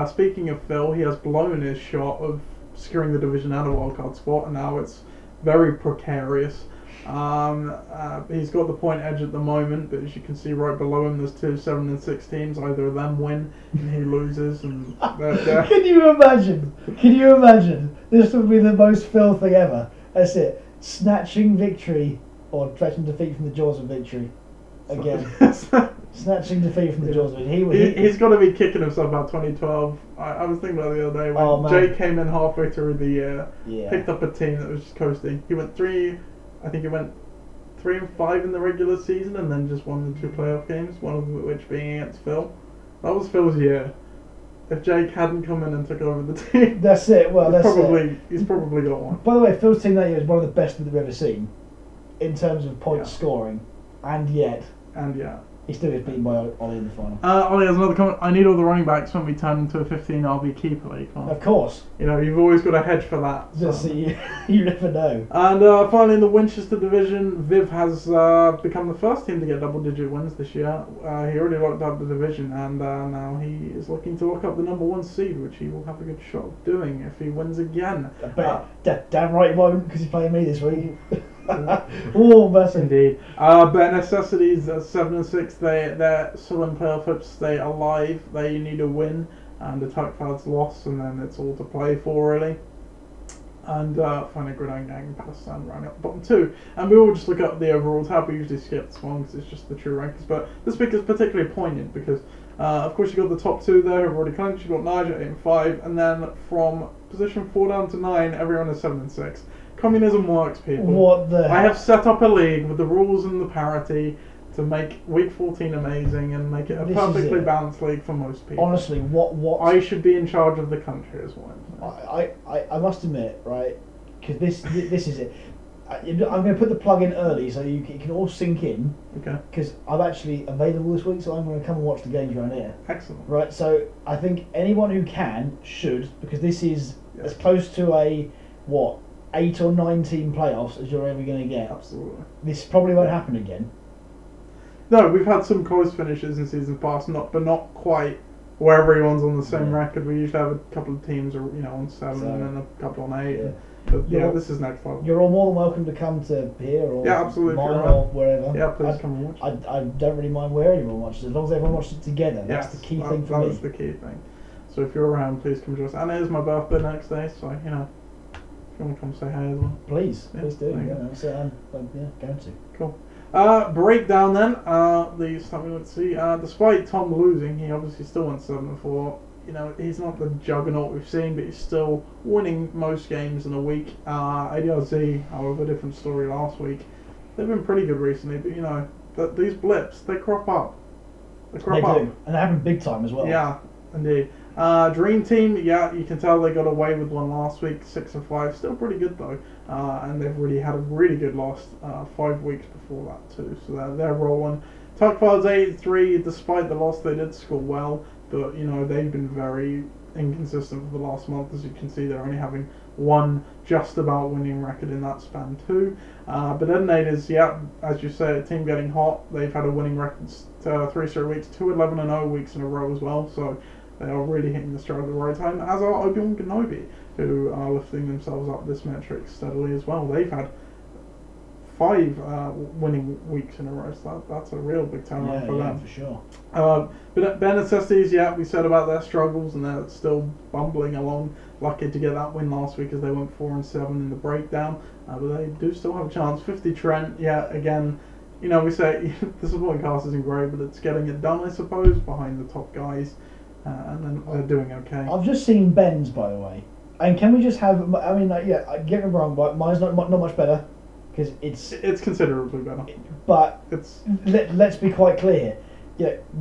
Speaking of Phil, he has blown his shot of securing the division and a wildcard spot, and now it's very precarious. He's got the point edge at the moment, but as you can see right below him, there's 2 7 and 6 teams. Either of them win, and he loses. And Can you imagine? Can you imagine? This would be the most Phil thing ever. That's it. Snatching victory or snatching defeat from the jaws of victory. Again, snatching defeat from the jaws of victory. He's got to be kicking himself about 2012. I was thinking about it the other day when Jay came in halfway through the year, picked up a team that was just coasting. He went 3 and 5 in the regular season, and then just won the 2 playoff games. One of which being against Phil. That was Phil's year. If Jake hadn't come in and took over the team, that's it. Well, he's probably got one. By the way, Phil's team that year is one of the best that we've ever seen in terms of point scoring, and yet he still gets beaten by Ollie in the final. Ollie has another comment. I need all the running backs when we turn into a 15 RB keeper league. Of course. You've always got a hedge for that. Just you never know. And finally in the Winchester division, Viv has become the first team to get double-digit wins this year. He already locked up the division, and now he is looking to lock up the number 1 seed, which he will have a good shot of doing if he wins again. Damn right he won't, because he's playing me this week. Oh, mercy. Indeed. But Necessities at 7 and 6, they're still in playoff hope to stay alive. They need a win, and the Tuckfad's loss, and then it's all to play for really. And finally, Gridiron Gang and Palestine rounding up the bottom 2. And we will just look up the overall tab. We usually skip this one because it's just the true rankings. But this week is particularly poignant because, of course, you've got the top 2 there who've already clinched. You've got Nigel 8 and 5, and then from position 4 down to 9, everyone is 7 and 6. Communism works, people. What the I have set up a league with the rules and the parity to make week 14 amazing and make it a perfectly balanced league for most people. Honestly, what I should be in charge of the country as well. I must admit, right, because this is it. I'm going to put the plug in early so you can all sink in. Okay. Because I'm actually available this week, so I'm going to come and watch the games around here. Excellent. Right, so I think anyone who can should, because this is as close to a 8 or 9 team playoffs as you're ever going to get. Absolutely. This probably won't happen again. No, we've had some close finishes in seasons past, but not quite where everyone's on the same record. We usually have a couple of teams, on 7 and a couple on 8. Yeah. But this is next level. You're all more than welcome to come to here or absolutely, mine or wherever. Yeah, please come and watch. I don't really mind where everyone watches, as long as everyone watches it together. That's the key thing for me. That's the key thing. So if you're around, please come join us. And it is my birthday next day, so if you want to come say hi as well. Please do. I'm going to. Cool. Breakdown then. Let's see. Despite Tom losing, he obviously still went 7-4. He's not the juggernaut we've seen, but he's still winning most games in a week. ADRZ, however, different story last week. They've been pretty good recently, but these blips, they crop up. They do, and they happen big time as well. Yeah, indeed. Dream Team, you can tell they got away with one last week, 6 and 5, still pretty good though, and they've really had a really good loss 5 weeks before that too, so they're rolling. Tuckfad's 8-3, despite the loss they did score well, but they've been very inconsistent for the last month. As you can see, they're only having one just about winning record in that span too. But Detonators, as you say, a team getting hot. They've had a winning record 3 straight weeks, 2 11-0 weeks in a row as well, so they are really hitting the stride at the right time, as are Obi-Wan Kenobi, who are lifting themselves up this metric steadily as well. They've had 5 winning weeks in a row. So that's a real big turnaround for them. For sure. But Ben Necessities, we said about their struggles, and they're still bumbling along. Lucky to get that win last week as they went 4-7 in the breakdown. But they do still have a chance. 50 Trent, again, we say the supporting cast isn't great, but it's getting it done, I suppose, behind the top guys. And then they're doing okay. I've just seen Ben's, by the way. And can we just have, get me wrong, but mine's not much better. Because it's considerably better. But let's be quite clear.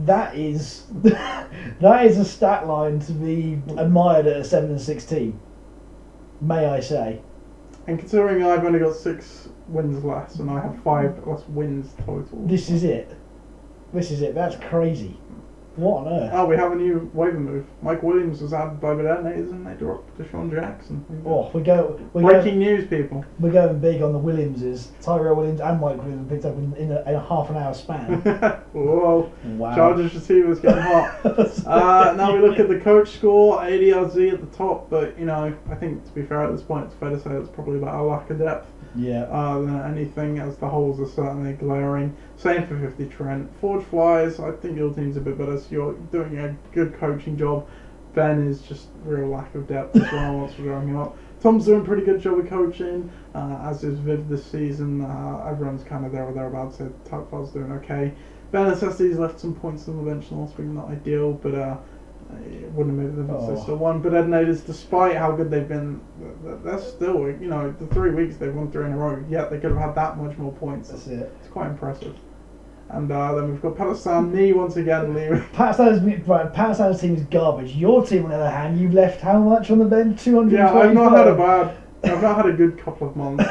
That is that is a stat line to be admired at a 7-16. May I say? And considering I've only got 6 wins less, and I have 5 less wins total. This is it. That's crazy. What on earth? Oh, we have a new waiver move. Mike Williams was added by the detonators, and they dropped Deshaun Jackson. Breaking news, people. We're going big on the Williamses. Tyrell Williams and Mike Williams picked up in a half an hour span. Whoa. Wow. Chargers receivers getting hot. Now we look at the coach score, ADRZ at the top, but I think to be fair at this point, it's fair to say it's probably about a lack of depth. Than anything, as the holes are certainly glaring. Same for 50 Trent. Forge Flyers, I think your team's a bit better, so you're doing a good coaching job. Ben is just real lack of depth as well once we're going up. Tom's doing a pretty good job of coaching, as is Viv this season. Everyone's kind of there or thereabouts, so Tuckfall's doing okay. Ben Necessities left some points on the bench last week, not ideal, but it wouldn't have made them if they still won. But Ednators, despite how good they've been, they're still, the 3 weeks they've won 3 in a row, yet they could have had that much more points. That's it. It's quite impressive. And then we've got Pakistan, me once again leaving. Pakistan's team is garbage. Your team, on the other hand, you've left how much on the bench? 225? Yeah, I've not had a good couple of months.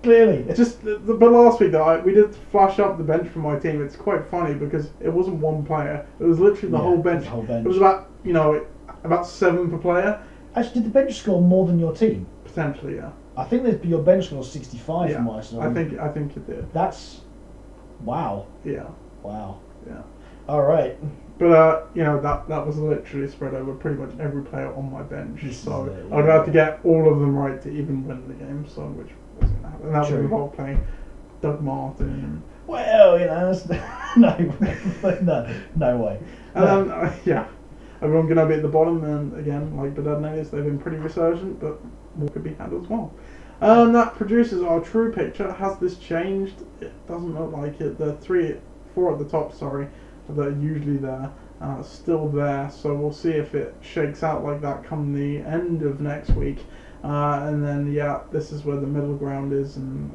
Clearly. But last week though, we did flash up the bench for my team. It's quite funny because it wasn't one player. It was literally the whole bench. It was about 7 per player. Actually, did the bench score more than your team? Potentially, yeah. I think your bench score is 65 from my side. I think it did. That's wow. Yeah. Wow. Yeah. All right. But that was literally spread over pretty much every player on my bench. So I would have to get all of them right to even win the game. So which wasn't that, and that would involve playing Doug Martin. Well, that's no way. And then everyone gonna be at the bottom, and again, like the Detonators, they've been pretty resurgent, but more could be had as well. That produces our true picture. Has this changed? It doesn't look like it. The 4 at the top, that are usually there, still there. So we'll see if it shakes out like that come the end of next week. And then this is where the middle ground is, and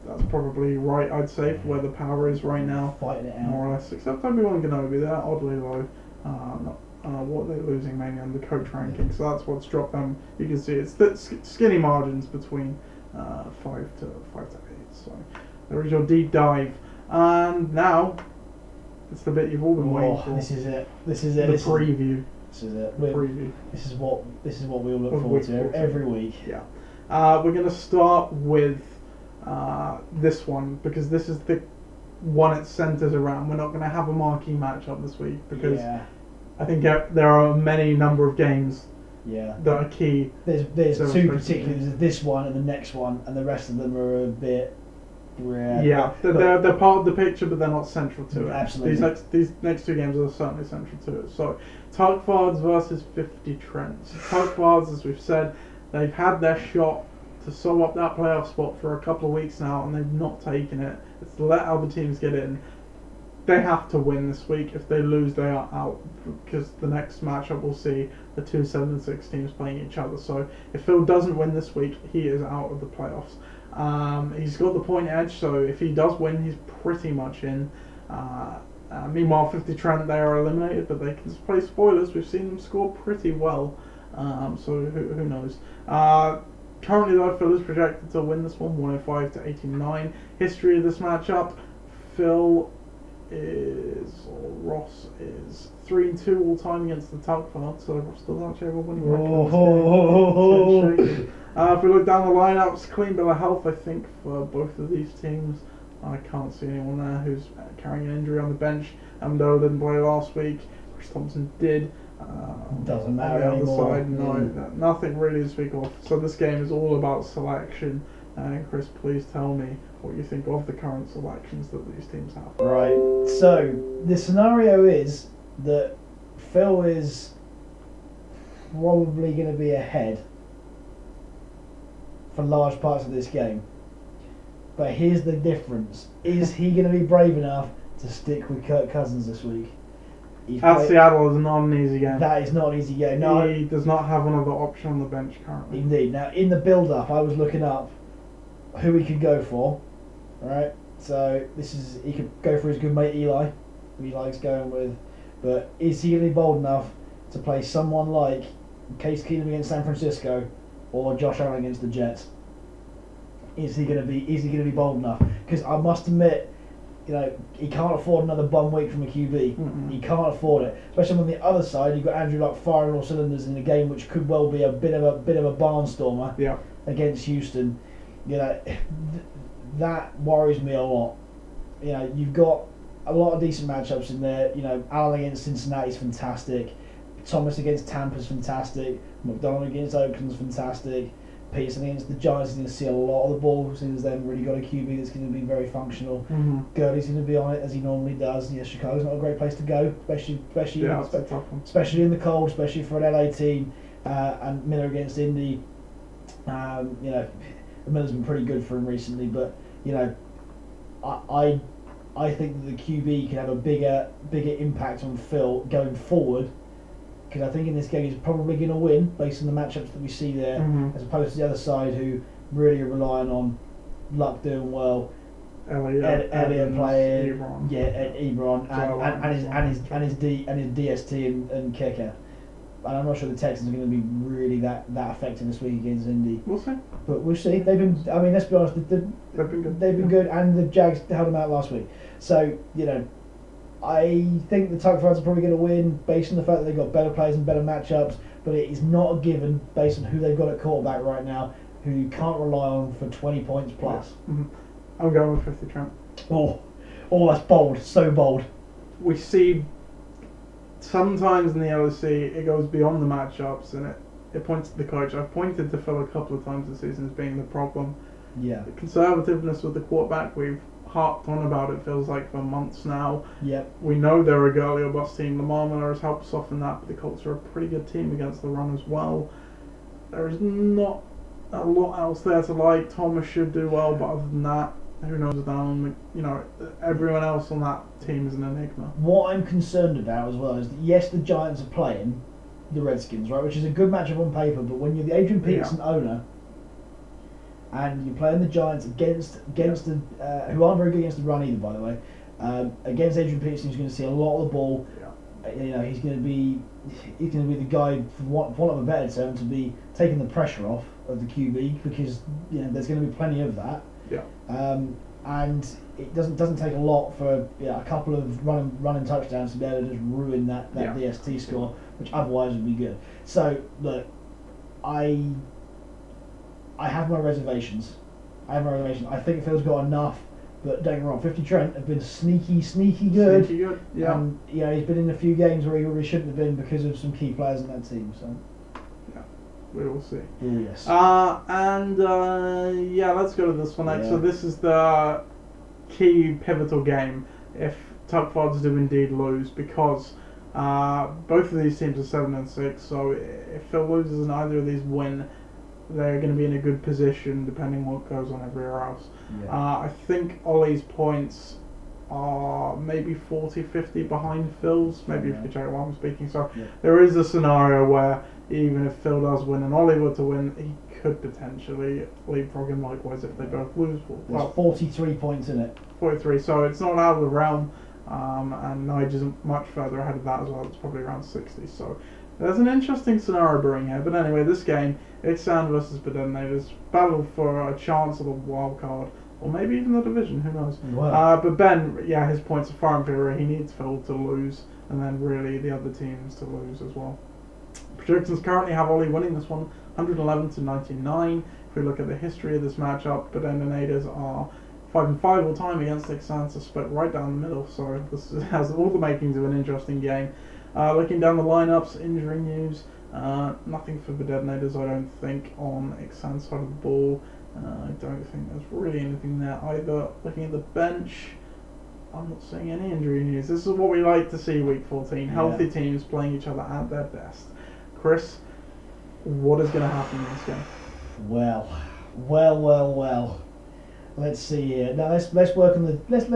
that's probably right, I'd say, for where the power is right now. Fighting it out. More or less. Except Obi-Wan Kenobi, they're oddly low. What they're losing mainly on the coach ranking, so that's what's dropped them. You can see it's the skinny margins between 5 to 8. So there is your deep dive, and now it's the bit you've all been waiting for. This is it. The preview. This is it. Preview. This is what we all look forward to every week. Yeah. We're gonna start with this one because this is the one it centres around. We're not gonna have a marquee matchup this week because I think there are many number of games that are key. There's 2 particularly. There's this one and the next one, and the rest of them are a bit. They're part of the picture, but they're not central to it. Absolutely. These next 2 games are certainly central to it. So, Tuckfards versus 50 Trents. Tuckfards, as we've said, they've had their shot to sew up that playoff spot for a couple of weeks now, and they've not taken it. It's let other teams get in. They have to win this week. If they lose, they are out, because the next matchup we'll see the 2 7-6 teams playing each other. So if Phil doesn't win this week, he is out of the playoffs. He's got the point edge, so if he does win, he's pretty much in. Meanwhile, 50 Trent, they are eliminated, but they can play spoilers. We've seen them score pretty well, so who knows. Currently, though, Phil is projected to win this one, 105 to 89. History of this matchup: Ross is 3-2 all time against the Tuckfards, so Ross doesn't actually have a winning record. If we look down the lineups, clean bill of health, I think, for both of these teams. I can't see anyone there who's carrying an injury on the bench. Amendola didn't play last week. Chris Thompson did. Doesn't matter on the anymore. other side, nothing really to speak of. So this game is all about selection. And Chris, please tell me what you think of the current selections that these teams have. Right. So the scenario is that Phil is probably going to be ahead for large parts of this game. But here's the difference. Is he going to be brave enough to stick with Kirk Cousins this week? Seattle is not an easy game. That is not an easy game. No, he does not have another option on the bench currently. Indeed. Now, in the build-up, I was looking up who he could go for. Right. So he could go for his good mate Eli, who he likes going with. But is he going to be bold enough to play someone like Case Keenum against San Francisco or Josh Allen against the Jets? Is he going to be bold enough? Because I must admit, he can't afford another bum week from a QB. Mm-mm. He can't afford it. Especially on the other side, you've got Andrew Luck firing all cylinders in a game which could well be a bit of a barnstormer against Houston. That worries me a lot. You've got a lot of decent matchups in there. Allen against Cincinnati is fantastic. Thomas against Tampa's fantastic. McDonald against Oakland's fantastic. Peterson against the Giants is going to see a lot of the ball since they've really got a QB that's going to be very functional. Mm-hmm. Gurley's going to be on it as he normally does. Yeah, Chicago's not a great place to go, especially in the cold, especially for an LA team. And Miller against Indy. Miller's been pretty good for him recently, but I think that the QB can have a bigger impact on Phil going forward. Because I think in this game he's probably going to win based on the matchups that we see there, as opposed to the other side who really are relying on Luck doing well, Elliott playing, Ebron, and his DST and Kicker. And I'm not sure the Texans are going to be really that effective this week against Indy. We'll see. But we'll see. They've been. I mean, let's be honest. They've been good. They've been good, and the Jags held them out last week. So I think the Tug Fans are probably going to win based on the fact that they've got better players and better matchups, but it is not a given based on who they've got at quarterback right now, who you can't rely on for 20 points plus. Yeah. Mm-hmm. I'm going with 50 Trump. Oh, that's bold. So bold. We see sometimes in the LSC it goes beyond the matchups and it points to the coach. I've pointed to Phil a couple of times this season as being the problem. Yeah. The conservativeness with the quarterback, we've harped on about it, feels like, for months now. Yep. We know they're a girly or bust team. Lamar Miller has helped soften that, but the Colts are a pretty good team against the run as well. There is not a lot else there to like. Thomas should do well, but other than that, who knows down? Everyone else on that team is an enigma. What I'm concerned about as well is that yes, the Giants are playing the Redskins, right, which is a good matchup on paper, but when you're the Adrian Peterson owner and you're playing the Giants against the who aren't very good against the run either, by the way, against Adrian Peterson, who's going to see a lot of the ball. He's going to be the guy, for want of a better term, to be taking the pressure off of the QB, because there's going to be plenty of that. And it doesn't take a lot for a couple of running touchdowns to be able to just ruin that DST score, which otherwise would be good. So look, I have my reservations. I think Phil's got enough, but don't get me wrong, 50 Trent have been sneaky good. Sneaky good, yeah. And he's been in a few games where he really shouldn't have been because of some key players in that team. So yeah, we will see. Yes. Let's go to this one next. So this is the key pivotal game if Tuck Fods do indeed lose, because both of these teams are 7-6. So if Phil loses and either of these win, they're going to be in a good position depending what goes on everywhere else. I think Ollie's points are maybe 40-50 behind Phil's, maybe if you check while I'm speaking. So there is a scenario where even if Phil does win and Ollie were to win, he could potentially leapfrog him likewise if they both lose. There's 43 points in it. 43, so it's not out of the realm, and Nige isn't much further ahead of that as well. It's probably around 60, so there's an interesting scenario brewing here. But anyway, this game, it's Sand versus Bedenators, battle for a chance of the wild card, or maybe even the division, who knows. Wow. But Ben, his points are far inferior. He needs Phil to lose, and then really the other teams to lose as well. Projections currently have Ollie winning this one, 111-99. If we look at the history of this matchup, Bedenators are 5-5 all time against Exansa, split right down the middle. So this has all the makings of an interesting game. Looking down the lineups, injury news, nothing for the Detonators, I don't think, on Exan's side of the ball. I don't think there's really anything there either. Looking at the bench, I'm not seeing any injury news. This is what we like to see week 14. Healthy teams playing each other at their best. Chris, what is going to happen in this game? Well. Let's see here. Now let's work on the let's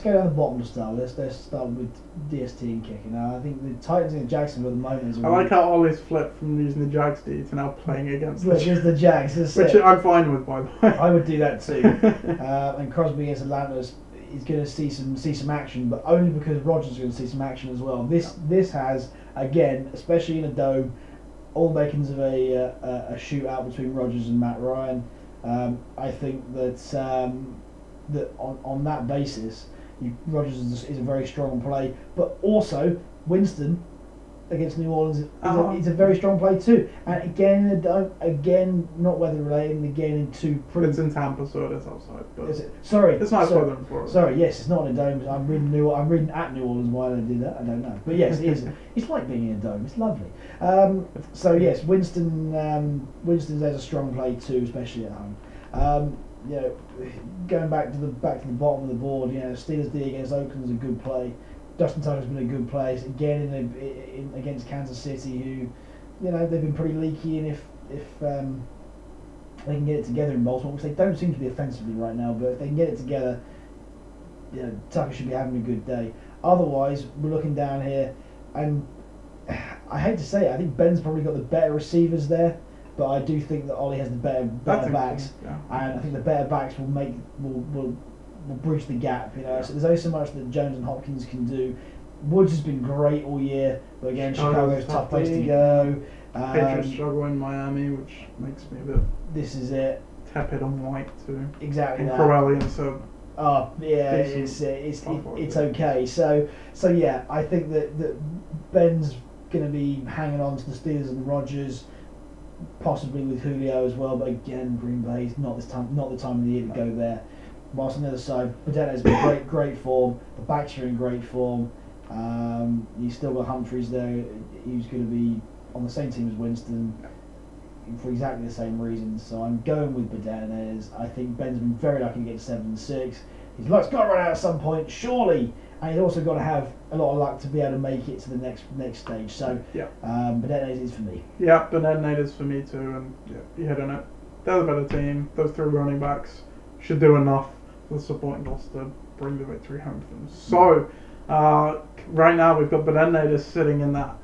go down the bottom to start. Let's start with DST and kicking. Now I think the Titans and Jacksonville at the moment is. I like how Ollie's flipped from using the Jags D to now playing against the Jags, which I'm fine with, by the way. I would do that too. And Crosby against Atlanta is going to see some action, but only because Rodgers is going to see some action as well. This has, again, especially in a dome, all the makings of a shootout between Rodgers and Matt Ryan. I think that that on that basis, Rodgers is a very strong play, but also Winston against New Orleans is a very strong play too. And again, not weather related, and again in two pretty. It's in Tampa, so it is outside. But is it? Sorry, it's nice weather in Florida. Sorry, yes, it's not in a dome. I'm reading at New Orleans. Why they did that, I don't know. But yes, it is. It's like being in a dome. It's lovely. So yes, Winston's has a strong play too, especially at home. Going back to the bottom of the board, Steelers D against Oakland is a good play. Justin Tucker's been a good play again in against Kansas City, who, they've been pretty leaky, and if they can get it together in Baltimore, which they don't seem to be offensively right now, but if they can get it together, Tucker should be having a good day. Otherwise, we're looking down here, and I hate to say it, I think Ben's probably got the better receivers there. But I do think that Ollie has the better backs, so, yeah. And I think the better backs will bridge the gap. So there's only so much that Jones and Hopkins can do. Woods has been great all year, but again, Chicago's a tough place to go. Patriots struggle in Miami, which makes me a bit. This is it. Tepid on White too. Exactly. And Corellian, so. Oh yeah, it's okay. So yeah, I think that Ben's going to be hanging on to the Steelers and Rodgers. Possibly with Julio as well, but again, Green Bay's not the time of the year to go there. Whilst on the other side, Padena's been great form. The backs are in great form. You still got Humphries there, who's going to be on the same team as Winston for exactly the same reasons. So I'm going with Padena's. I think Ben's been very lucky to get 7-6. His luck's got to run out at some point, surely. And he's also got to have a lot of luck to be able to make it to the next stage. So, Benedet's is for me. Yeah, Benedet's is for me too. And you hit on it. They're the better team. Those three running backs should do enough for the supporting loss to bring the victory home for them. So, right now we've got Benedet's sitting in that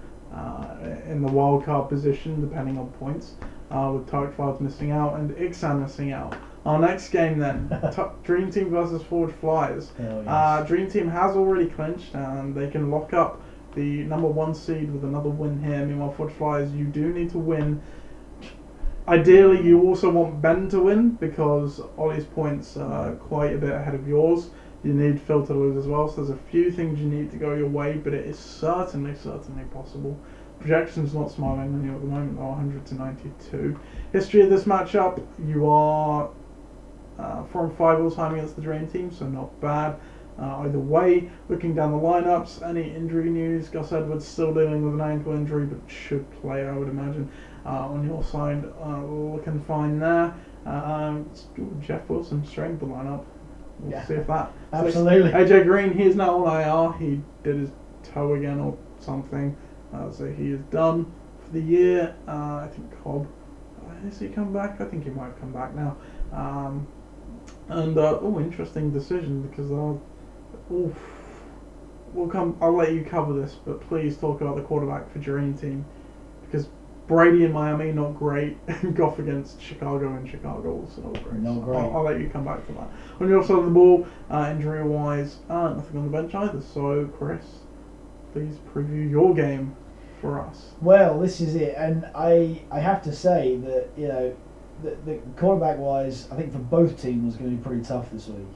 in the wild card position, depending on points, with Tarek Flyers missing out and Ixan missing out. Our next game then, Dream Team versus Forge Flyers. Yes. Dream Team has already clinched and they can lock up the number 1 seed with another win here. Meanwhile, Forge Flyers, you do need to win. Ideally, you also want Ben to win because Ollie's points are quite a bit ahead of yours. You need Phil to lose as well, so there's a few things you need to go your way, but it is certainly possible. Projections not smiling on you at the moment, are 100 to 92. History of this matchup, you are 4-5 all time against the Dream Team, so not bad. Either way, looking down the lineups, any injury news? Gus Edwards still dealing with an ankle injury, but should play, I would imagine. On your side, looking fine there. Jeff Wilson straightened the lineup. We'll see if that. Absolutely. AJ Green, he is now on IR. He did his toe again or something. So he is done for the year. I think Cobb. Is he come back? I think he might come back now. Interesting decision because I'll let you cover this, but please talk about the quarterback for Dream Team because Brady in Miami not great. Goff against Chicago and Chicago also not great. Not great. I'll let you come back to that. On your side of the ball, injury wise, nothing on the bench either. So Chris, please preview your game for us. Well, this is it, and I have to say that the quarterback wise, I think for both teams is going to be pretty tough this week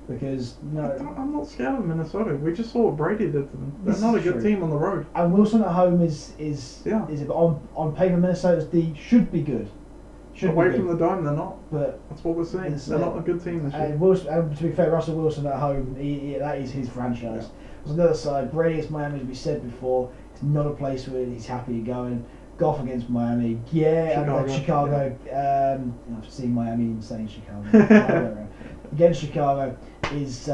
because I'm not scared of Minnesota. We just saw what Brady did to them. They're not a good team on the road. And Wilson at home is it? But on paper, Minnesota's D should be good. Away from the dome, they're not. But that's what we're saying. They're not a good team this year. And to be fair, Russell Wilson at home, that is his franchise. On the other side, Brady against Miami, as we said before, it's not a place where he's happy going. Goff against Miami. Yeah, Chicago. Chicago. I've seen Miami saying Chicago. Against Chicago is...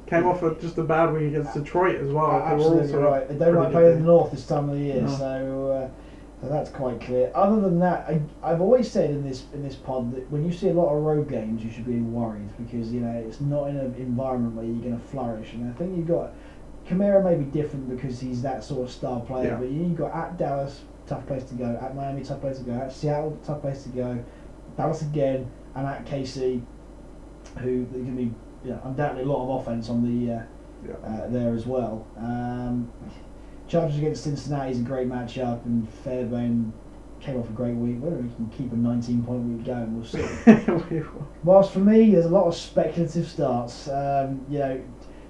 Came off just a bad week against Detroit as well. Absolutely right. They don't like playing in the North this time of the year, so that's quite clear. Other than that, I've always said in this pod that when you see a lot of road games, you should be worried because it's not in an environment where you're going to flourish. And I think you've got Kamara may be different because he's that sort of star player, but you've got at Dallas, tough place to go. At Miami, tough place to go. At Seattle, tough place to go. Dallas again, and at KC, who there can be undoubtedly a lot of offense on the there as well. Chargers against Cincinnati is a great matchup, and Fairbairn came off a great week. Whether he can keep a 19-point week going, we'll see. Whilst for me, there's a lot of speculative starts.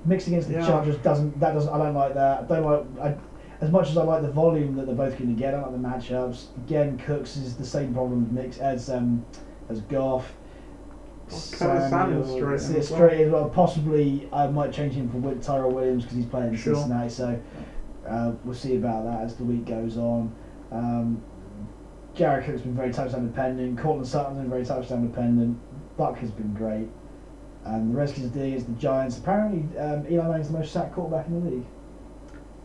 Mixed against the Chargers I don't like that. I don't like as much as I like the volume that they're both going to get. I don't like the matchups. Again, Cooks is the same problem as Goff. Samuel's straight as well. Possibly, I might change him for Tyrell Williams because he's playing in Cincinnati. So we'll see about that as the week goes on. Jared Cook's been very touchdown dependent. Cortland Sutton's been very touchdown dependent. Buck has been great. And the Redskins are against the Giants. Apparently, Eli Manning's the most sacked quarterback in the league.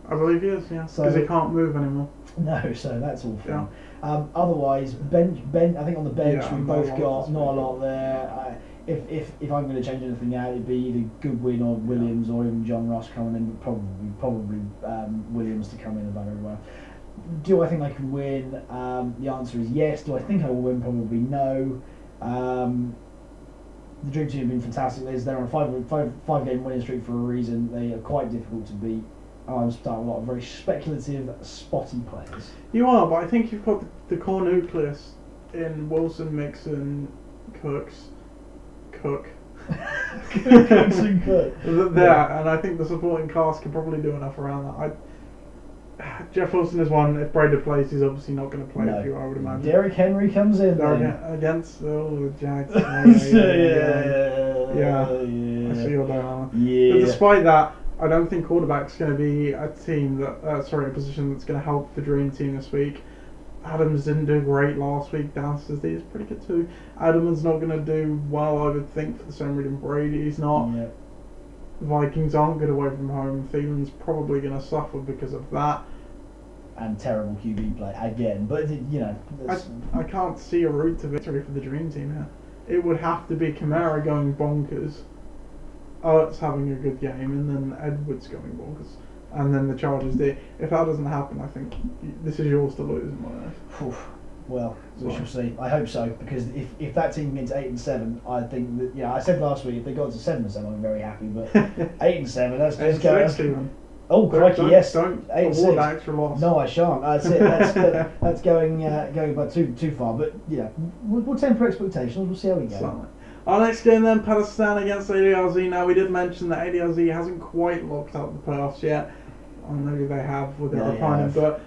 I believe he is, yeah. Because he can't move anymore. No, so that's all fine. Yeah. Otherwise, bench. I think on the bench we've both got not a lot there. If I'm going to change anything out, it'd be either Goodwin or Williams or even John Ross coming in, but probably Williams to come in very well. Do I think I can win? The answer is yes. Do I think I will win? Probably no. The Dream Team have been fantastic. They're on a five-game winning streak for a reason. They are quite difficult to beat. I'm starting a lot of very speculative, spotty players. You are, but I think you've got the core nucleus in Wilson, Mixon, Cook. Cooks and Cook. And I think the supporting cast can probably do enough around that. Jeff Wilson is one. If Brady plays, he's obviously not going to play with you, I would imagine. Derrick Henry comes in against the Jags. Yeah. I see your dilemma. Yeah. But despite that, I don't think quarterback's going to be a team a position that's going to help the Dream Team this week. Adams didn't do great last week. Dallas is pretty good too. Adams not going to do well, I would think, for the same reason Brady's not. Yeah. Vikings aren't good away from home. Thielen's probably going to suffer because of that. And terrible QB play again. But, I can't see a route to victory for the Dream Team here. It would have to be Kamara going bonkers. Ertz having a good game, and then Edwards going bonkers. And then the Chargers did. If that doesn't happen, I think this is yours to lose in my eyes. Well, we shall see. I hope so, because if that team gets 8-7, I think that I said last week if they got to 7-7, I'm very happy. But 8-7, that's just going. Oh crikey, yes. Don't award that extra loss. No, I shan't. That's it. That's going about too far. But we'll temper expectations. We'll see how we go. Certainly. Our next game then, Pakistan against ADRZ. Now, we did mention that ADRZ hasn't quite locked up the playoffs yet. Or maybe they have with their opponent. But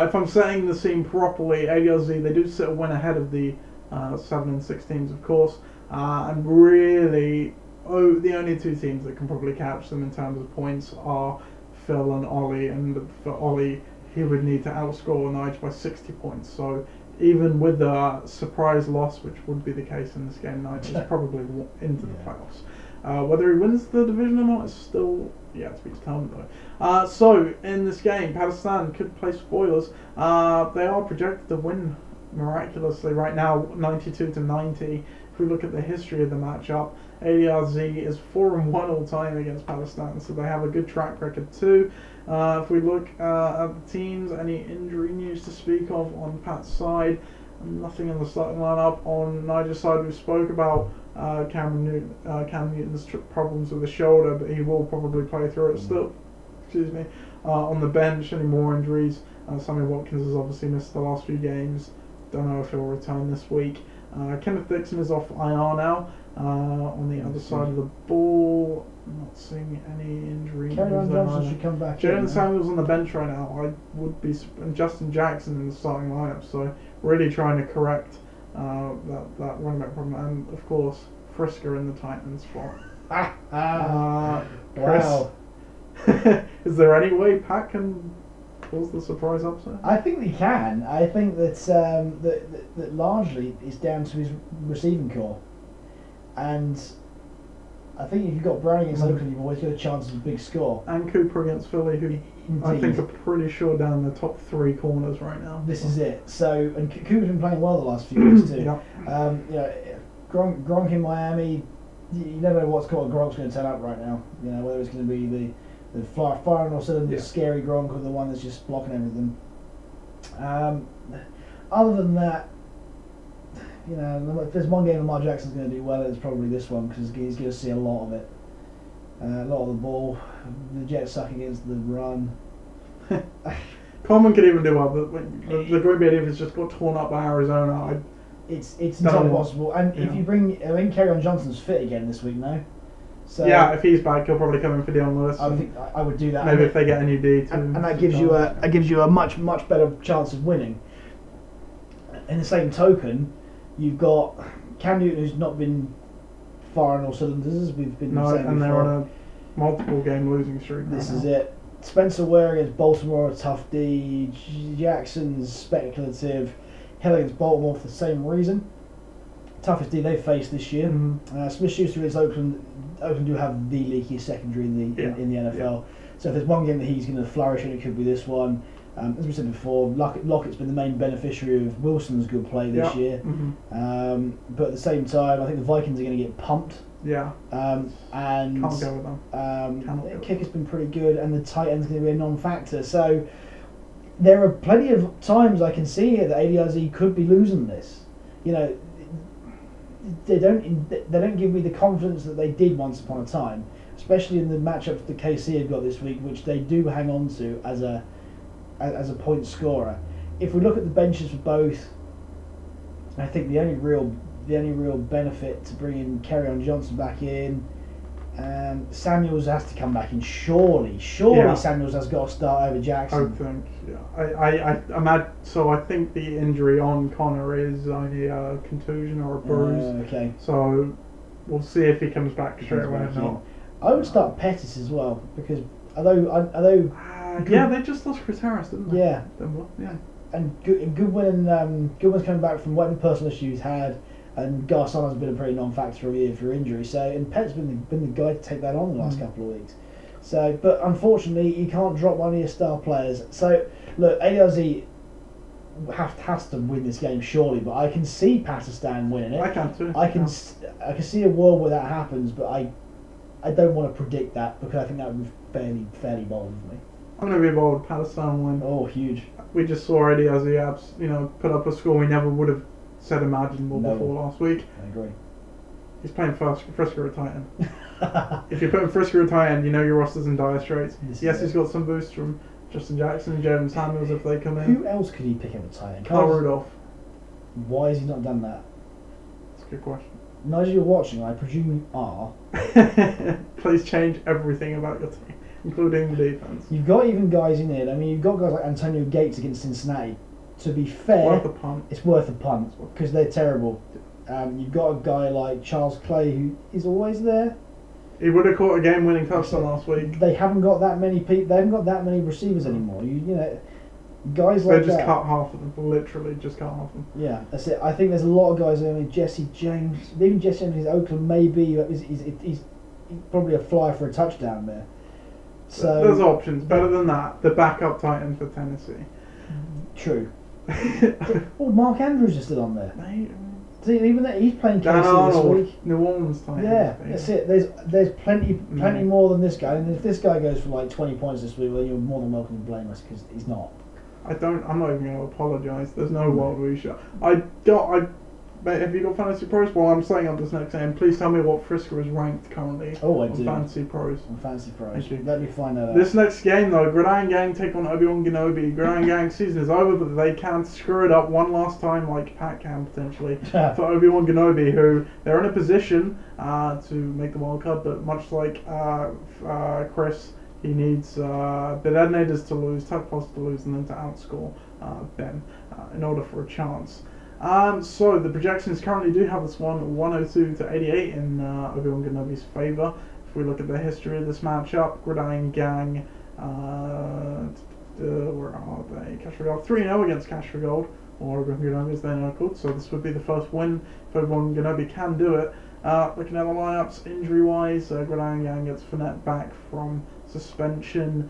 if I'm setting the scene properly, ADRZ, they do sit a win ahead of the 7 and 6 teams, of course. And really, the only two teams that can probably catch them in terms of points are Phil and Ollie. And for Ollie, he would need to outscore Nige by 60 points. So even with the surprise loss, which would be the case in this game, Nige is probably into the playoffs. Whether he wins the division or not is still to be determined though. So in this game, Pakistan could play spoilers. They are projected to win miraculously right now, 92-90. If we look at the history of the matchup, ADRZ is 4-1 all time against Pakistan, so they have a good track record too. If we look at the teams, any injury news to speak of on Pat's side? Nothing in the starting lineup. On Niger's side, we spoke about Cam Newton's problems with the shoulder, but he will probably play through it still. Excuse me. On the bench, any more injuries? Sammy Watkins has obviously missed the last few games. Don't know if he'll return this week. Kenneth Dixon is off IR now. On the other side of the ball, I'm not seeing any injury. Kerryon Johnson should come back. Jalen Samuels on the bench right now. I would be, and Justin Jackson in the starting lineup. So really trying to correct that running back problem, and of course Frisker in the Titan spot. Wow. Is there any way Pat can cause the surprise upset? I think he can. I think that that largely is down to his receiving core, and I think if you've got Brown against Oakland, you've always got a chance of a big score. And Cooper against Philly, who I think are pretty sure down the top 3 corners right now. This is it. So, and Cooper's been playing well the last few weeks too. Yeah. You know, Gronk in Miami, you never know what's called Gronk's going to turn up right now. You know, whether it's going to be the firing or sort of the scary Gronk or the one that's just blocking everything. Other than that, you know, if there's one game Lamar Jackson's going to do well, it's probably this one because he's going to see a lot of it. A lot of the ball. The Jets suck against the run. Coleman could even do well, but the Green Bay defense just got torn up by Arizona. It's entirely possible. And if you bring, I think Kerryon Johnson's fit again this week now. So yeah, if he's back, he'll probably come in for Dion Lewis. I think I would do that. Maybe if they get a new D too. And that gives you a much better chance of winning. In the same token, you've got Cam Newton, who's not been firing all cylinders, as we've been saying before. And they're on a multiple game losing streak. This is it. Spencer Ware against Baltimore, a tough D. Jackson's speculative. Hill against Baltimore for the same reason. Toughest D they've faced this year. Smith-Schuster against Oakland. Oakland do have the leakiest secondary in the NFL. Yeah. So if there's one game that he's going to flourish in, it could be this one. As we said before, Lockett's been the main beneficiary of Wilson's good play this year. But at the same time, I think the Vikings are going to get pumped. Yeah. And can't go with them. Kicker's been pretty good, and the tight end's going to be a non-factor. So there are plenty of times I can see here that ADRZ could be losing this. You know, they don't give me the confidence that they did once upon a time, especially in the matchup that KC have got this week, which they do hang on to as a point scorer. If we look at the benches for both, I think the only real benefit to bringing Kerryon Johnson back in, Samuels has to come back in. Surely Samuels has got to start over Jackson. I think, I imagine. So I think the injury on Connor is only a contusion or a bruise. Okay. So we'll see if he comes back straight away or not. I would start Pettis as well because although they just lost Chris Harris, didn't they? Yeah. Yeah. And Goodwin Goodwin's coming back from whatever personal issues he's had. And Garcon has been a pretty non-factor all year for injury. So, and Pet's been the guy to take that on the last couple of weeks. So, but unfortunately, you can't drop one of your star players. So, look, ARZ has to win this game surely, but I can see Pakistan winning it. I can too. I can see a world where that happens, but I don't want to predict that because I think that would be fairly bold of me. I'm going to be bold. Pakistan win. Oh, huge! We just saw already as the Abs, put up a score we never would have said imaginable before last week. I agree. He's playing Frisco at tight end. If you're putting Frisco at tight end, you know your roster's in dire straits. Yes, he's got some boosts from Justin Jackson and Jalen Samuels if they come in. Who else could he pick up at tight end? Kyle Rudolph. Why has he not done that? That's a good question. Nigel, you're watching, I presume you are. Please change everything about your team, including the defense. You've got even guys in there. I mean, you've got guys like Antonio Gates against Cincinnati. To be fair, it's worth a punt because they're terrible. You've got a guy like Charles Clay who is always there. He would have caught a game-winning touchdown last week. They haven't got that many people. They haven't got that many receivers anymore. Guys like that. They just cut half of them. Literally, just cut half of them. Yeah, that's it. I think there's a lot of guys. I mean, Jesse James. Even Jesse James in Oakland, maybe he's probably a flyer for a touchdown there. So there's options. Better than that, the backup tight end for Tennessee. True. Mark Andrews is still on there. See, even that he's playing KC this week. New Orleans time. Yeah, that's it. There's plenty more than this guy, and if this guy goes for like 20 points this week, well, you're more than welcome to blame us because he's not. I'm not even going to apologise. There's no world we should. Have you got Fantasy Pros? Well, I'm setting up this next game. Please tell me what Frisco is ranked currently. Oh, I do. Fantasy Pros. On Fantasy Pros. Let me find that out. This next game, though, Gridiron Gang take on Obi-Wan Kenobi. Gridiron Gang season is over, but they can screw it up one last time, like Pat can potentially, for Obi-Wan Kenobi, who they're in a position to make the World Cup, but much like Chris, he needs the Detonators to lose, Tuck Plus to lose, and then to outscore Ben in order for a chance. So the projections currently do have this one 102 to 88 in Obi-Wan Kenobi's favour. If we look at the history of this matchup, Gridiron Gang Where are they? Cash for Gold 3-0 against Cash for Gold, or Obi-Wan Kenobi as they're now called. So this would be the first win if Obi-Wan Kenobi can do it. Looking at the lineups, injury-wise, Gridiron Gang gets Fournette back from suspension.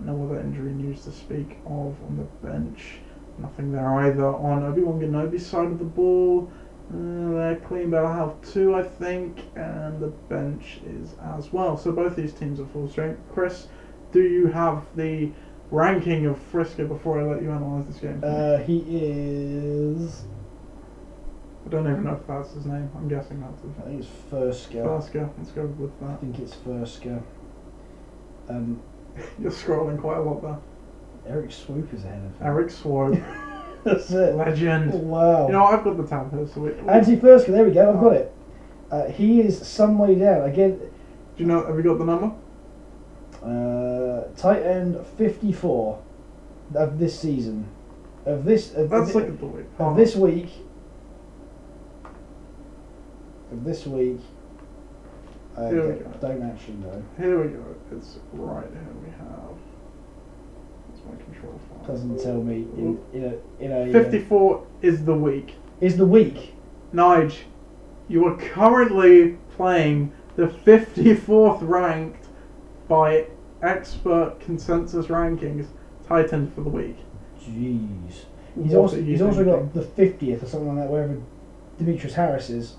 No other injury news to speak of on the bench. Nothing there either on Obi-Wan Kenobi's side of the ball. They're clean battle health too, I think, and the bench is as well. So both these teams are full strength. Chris, do you have the ranking of Frisco before I let you analyse this game? He is... I don't even know if that's his name. I'm guessing that's his name. I think it's Furska. Furska, let's go with that. I think it's Furska. You're scrolling quite a lot there. Eric Swoop is ahead of him. Eric Swope. That's it. Legend. Wow. You know, I've got the tab here, so Anthony Furska, there we go, I've got it. He is some way down. Again... Do you know, have you got the number? Tight end 54 of this season. Let's look at the week. Of this week. Of this week. I don't actually know. Here we go. It's right here we have. That's my control file. Doesn't tell me. In a 54 is the week. Is the week. Nige, you are currently playing the 54th ranked by expert consensus rankings tight end for the week. Jeez. He's also got the 50th or something like that, wherever Demetrius Harris is.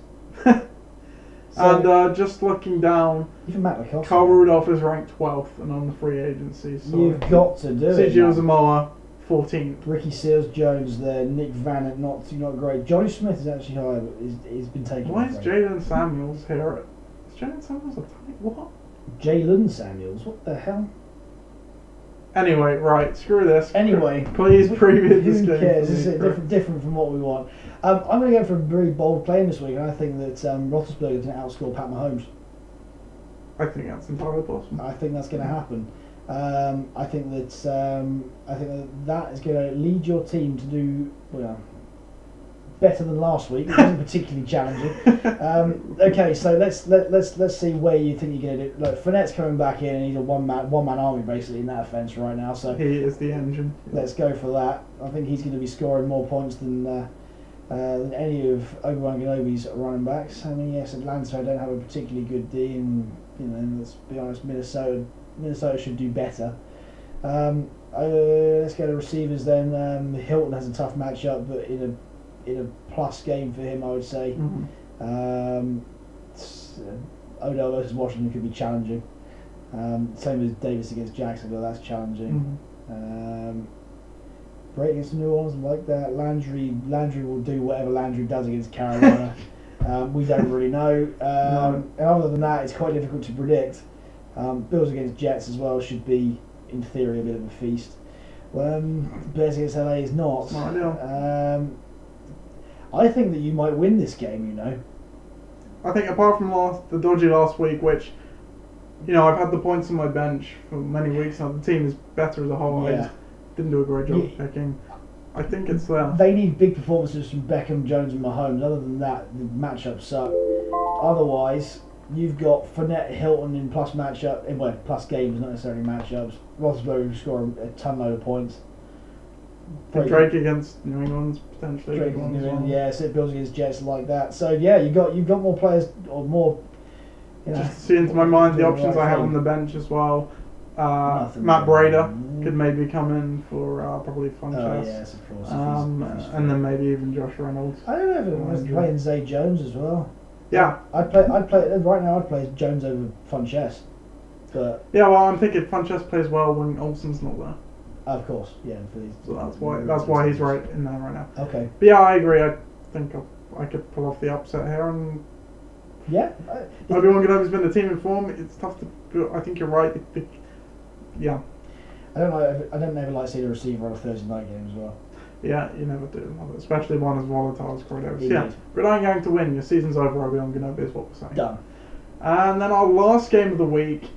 And just looking down, even Matt Lacoste, Carl Rudolph is ranked 12th and on the free agency. So you've got to do it. CJ Zamoa, 14th. Ricky Seals-Jones there, Nick Vanett, not great. Johnny Smith is actually higher, but he's been taken. Why is Jalen Samuels here? Is Jalen Samuels a tight? What? Jalen Samuels, what the hell? Anyway, right, screw this. Anyway, please preview this game. Who cares? This is different from what we want. I'm going to go for a very bold claim this week, and I think that Roethlisberger is going to outscore Pat Mahomes. I think that's entirely possible. I think that's going to happen. I think that that is going to lead your team to do better than last week. It wasn't particularly challenging. Okay, so let's see where you think you're going to do. Look, Fournette's coming back in, and he's a one man army basically in that offense right now. So he is the engine. Let's go for that. I think he's going to be scoring more points than any of Obi-Wan Kenobi's running backs. I mean, yes, Atlanta don't have a particularly good D, and let's be honest, Minnesota should do better. Let's go to receivers then. Hilton has a tough matchup, but in a plus game for him, I would say. Mm-hmm. Odell versus Washington could be challenging. Same as Davis against Jacksonville, that's challenging. Mm-hmm. Brady against New Orleans, like that. Landry will do whatever Landry does against Carolina. We don't really know. And other than that, it's quite difficult to predict. Bills against Jets as well should be, in theory, a bit of a feast. Bears against LA is not. I think that you might win this game, I think apart from the dodgy last week, which, I've had the points on my bench for many weeks now. The team is better as a whole. Yeah. I just didn't do a great job of picking. I think it's there. They need big performances from Beckham, Jones and Mahomes. Other than that, the matchups suck. Otherwise, you've got Fournette, Hilton in plus matchup, plus games, not necessarily matchups. Roethlisberger will score a ton load of points. Drake against New England's potentially. Drake against New England, yeah. So Bills against Jets like that. So yeah, you've got more players or more. Just to see into my mind the options I have on the bench as well. Matt Breida could maybe come in for probably Funchess. Yes, of course. And then maybe even Josh Reynolds. I don't know if it was playing Zay Jones as well. Yeah. I'd play right now. I'd play Jones over Funchess. But yeah, well, I'm thinking Funchess plays well when Olsen's not there. Of course, yeah. For these, so that's why he's right in there right now. Okay. But yeah, I agree. I think I could pull off the upset here, and yeah. Obi-Wan Kenobi's been the team in form. It's tough to. I think you're right. Yeah. I don't ever like seeing a receiver on a Thursday night game as well. Yeah, you never do, especially one as volatile as Cordelis. Indeed. Yeah, but I'm going to win. Your season's over. Obi-Wan Kenobi is what we're saying. Done. And then our last game of the week.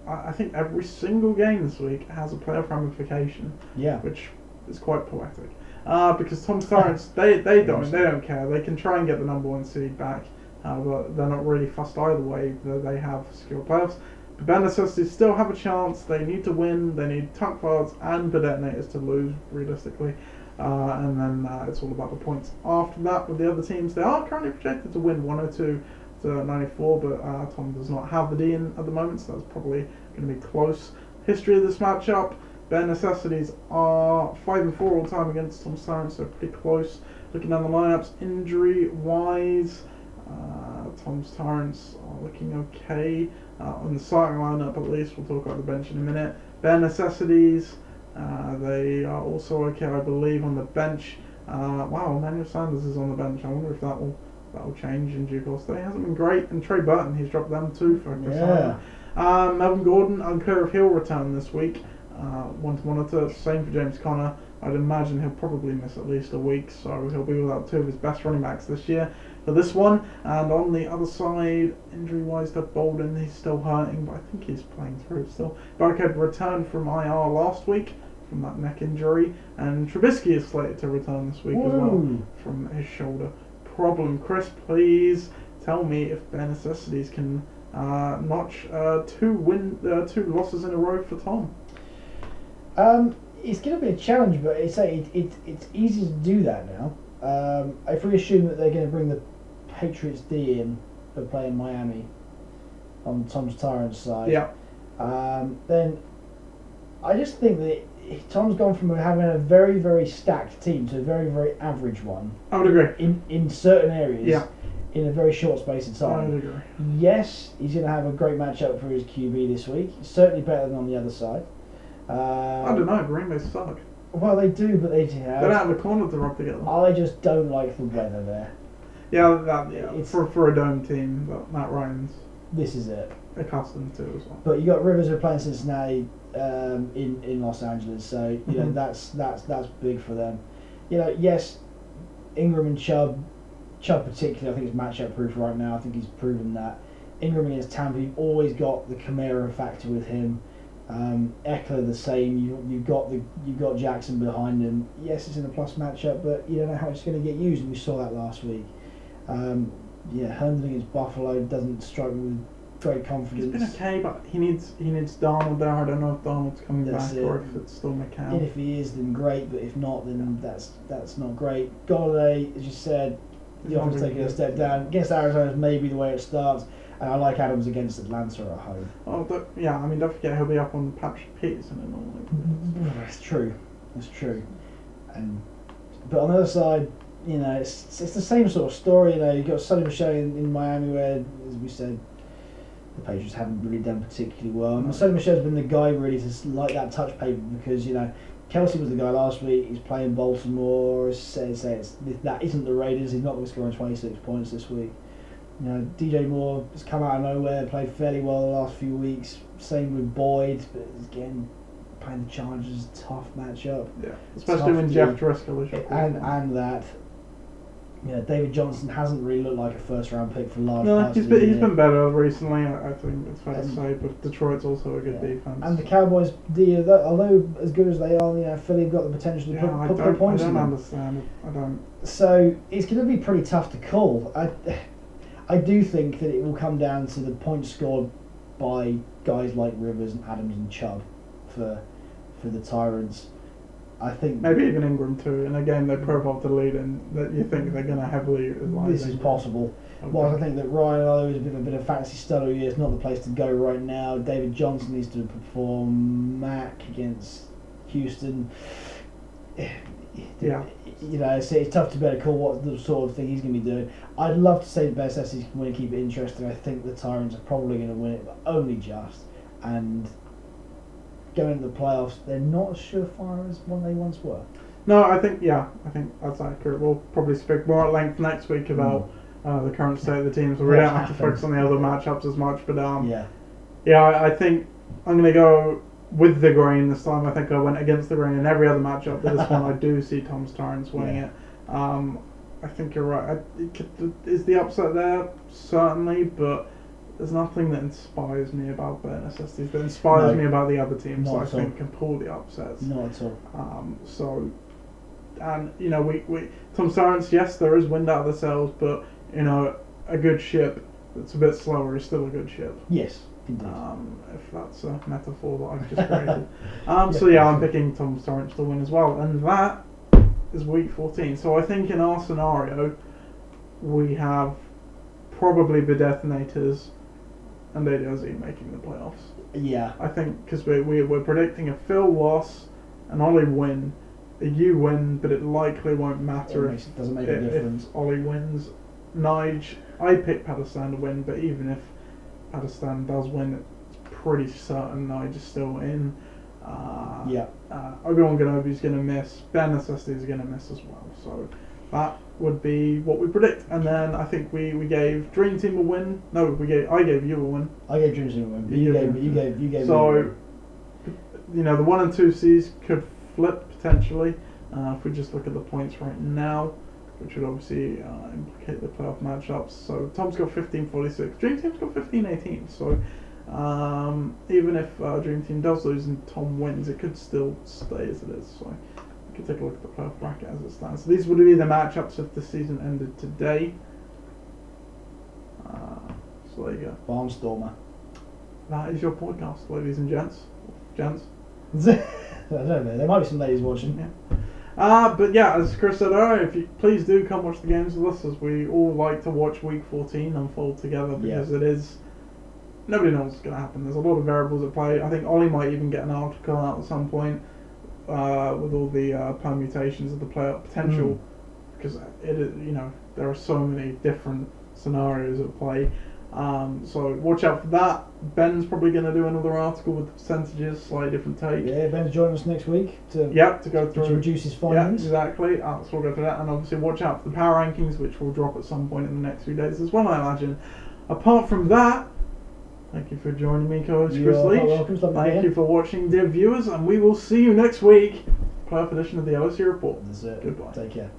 I think every single game this week has a playoff ramification. Yeah. Which is quite poetic. Because Tom Torrance, they don't care. They can try and get the number 1 seed back, but they're not really fussed either way. They have secure playoffs. But Bare Necessities still have a chance. They need to win. They need Tuck Farts and Detonators to lose, realistically. And then it's all about the points after that with the other teams. They are currently projected to win 102 to 94, but Tom does not have the D in at the moment, so that's probably going to be close. History of this matchup: Bare Necessities are 5-4 all time against Tom's Tyrants, so pretty close. Looking down the lineups, injury-wise, Tom's Tyrants are looking okay on the starting lineup at least. We'll talk about the bench in a minute. Bare Necessities, they are also okay, I believe, on the bench. Wow, Emmanuel Sanders is on the bench. I wonder if that will change in due course. He hasn't been great, and Trey Burton, he's dropped them too for Chris. Melvin Gordon, unclear if he'll return this week. One to monitor. Same for James Conner. I'd imagine he'll probably miss at least a week, so he'll be without two of his best running backs this year for this one. And on the other side, injury-wise to Bolden, he's still hurting, but I think he's playing through still. Barricade returned from IR last week from that neck injury, and Trubisky is slated to return this week as well from his shoulder problem. Chris, please tell me if Bare Necessities can notch two losses in a row for Tom. It's going to be a challenge, but it's easy to do that now. If we assume that they're going to bring the Patriots D in for playing Miami on Tom's Tyrants side, then I just think that Tom's gone from having a very, very stacked team to a very, very average one. I would agree. In certain areas, in a very short space of time. I would agree. Yes, he's going to have a great matchup for his QB this week. He's certainly better than on the other side. I don't know, Green Bay suck. Well, they do, but they do have. They're out of the corner to rub together. I just don't like the weather there. It's for a dome team that Matt Ryan's. This is it. Accustomed to as well. But you got Rivers who are playing Cincinnati in Los Angeles, so you know that's big for them. You know, yes, Ingram and Chubb particularly, I think is matchup proof right now. I think he's proven that. Ingram against Tampa, you've always got the Kamara factor with him. Eckler the same. You've got Jackson behind him. Yes, it's in a plus matchup, but you don't know how it's going to get used, and we saw that last week. Herndon against Buffalo doesn't strike me with great confidence. He's been okay, but he needs Darnold there. I don't know if Darnold's coming back or if it's still McCown. And if he is, then great. But if not, then that's not great. Golladay, as you said, the offense taking a step down against Arizona is maybe the way it starts. And I like Adams against Atlanta at home. Don't forget he'll be up on Patrick Peterson and all. That's true. But on the other side, you know, it's the same sort of story. You know, you've got Sonny Michel in Miami, where, as we said, the Patriots haven't really done particularly well. And Sonny Michel's been the guy really to light that touch paper because, you know, Kelsey was the guy last week. He's playing Baltimore. That isn't the Raiders. He's not going to score 26 points this week. You know, DJ Moore has come out of nowhere, played fairly well the last few weeks. Same with Boyd, but again, playing the Chargers, tough matchup. Yeah, especially when Jeff Driscoll is and that. You know, David Johnson hasn't really looked like a first-round pick for large parts he's of the year. Been better recently. I think it's fair to say, but Detroit's also a good defense. And the Cowboys, although as good as they are, you know, Philly have got the potential to put points in them. I don't understand. I don't. So it's going to be pretty tough to call. I do think that it will come down to the points scored by guys like Rivers and Adams and Chubb for the Tyrants. I think maybe even Ingram too. In a game they profile to lead in, that you think they're going to heavily utilize. This is possible. Okay. Well, I think that Ryan Lowe is a bit of a fantasy stud. It's not the place to go right now. David Johnson needs to perform. Mack against Houston. Yeah. You know, it's tough to better call what the sort of thing he's going to be doing. I'd love to say the best SEC can win and keep it interesting. I think the Tyrants are probably going to win it, but only just. And going into the playoffs, they're not as surefire as what they once were. No, I think that's accurate. We'll probably speak more at length next week about the current state of the teams. So we don't have to focus on the other matchups as much, but I think I'm going to go with the grain this time. I think I went against the grain in every other matchup, but this one I do see Tom's Tyrants winning it. I think you're right. Is the upset there? Certainly, but there's nothing that inspires me about Bare Necessities that inspires me about the other teams that I think can pull the upsets. Not at all. And you know, we Tom's Tyrants, yes, there is wind out of the sails, but you know, a good ship that's a bit slower is still a good ship. Yes. Indeed. If that's a metaphor that I've just created. So yeah, I'm picking Tom Sturridge to win as well, and that is week 14. So I think in our scenario, we have probably the Detonators and ADOZ making the playoffs. Yeah. I think because we're predicting a Phil loss, an Ollie win, a you win, but it likely won't matter It doesn't make a difference. if Ollie wins. Nige, I picked Pakistan to win, but even if Pakistan does win, it's pretty certain Nige is still in. Obi-Wan Kenobi's going to miss. Ben Necessity is going to miss as well. So that would be what we predict. And then I think we gave Dream Team a win. No, I gave you a win. I gave Dream Team a win. But you gave. So the 1 and 2 C's could flip potentially if we just look at the points right now, which would obviously implicate the playoff matchups. So Tom's got 15-46. Dream Team's got 15-18. So even if Dream Team does lose and Tom wins, it could still stay as it is. So we could take a look at the playoff bracket as it stands. So these would be the matchups if the season ended today. So there you go. Barnstormer. That is your podcast, ladies and gents. I don't know. There might be some ladies watching. Yeah. But yeah, as Chris said earlier, if you please do come watch the games with us, as we all like to watch Week 14 unfold together, because it is. Nobody knows what's going to happen. There's a lot of variables at play. I think Ollie might even get an article out at some point with all the permutations of the playoff potential, because there are so many different scenarios at play. So watch out for that. Ben's probably going to do another article with the percentages, slightly different take. Yeah, Ben's joining us next week to go through to reduce his findings. Yeah, exactly. So we'll go through that, and obviously watch out for the power rankings, which will drop at some point in the next few days as well, I imagine. Apart from that, thank you for joining me, co-host Chris Leach. Welcome. Thank you for watching, dear viewers, and we will see you next week. Playoff edition of the LSU Report. That's it. Goodbye. Take care.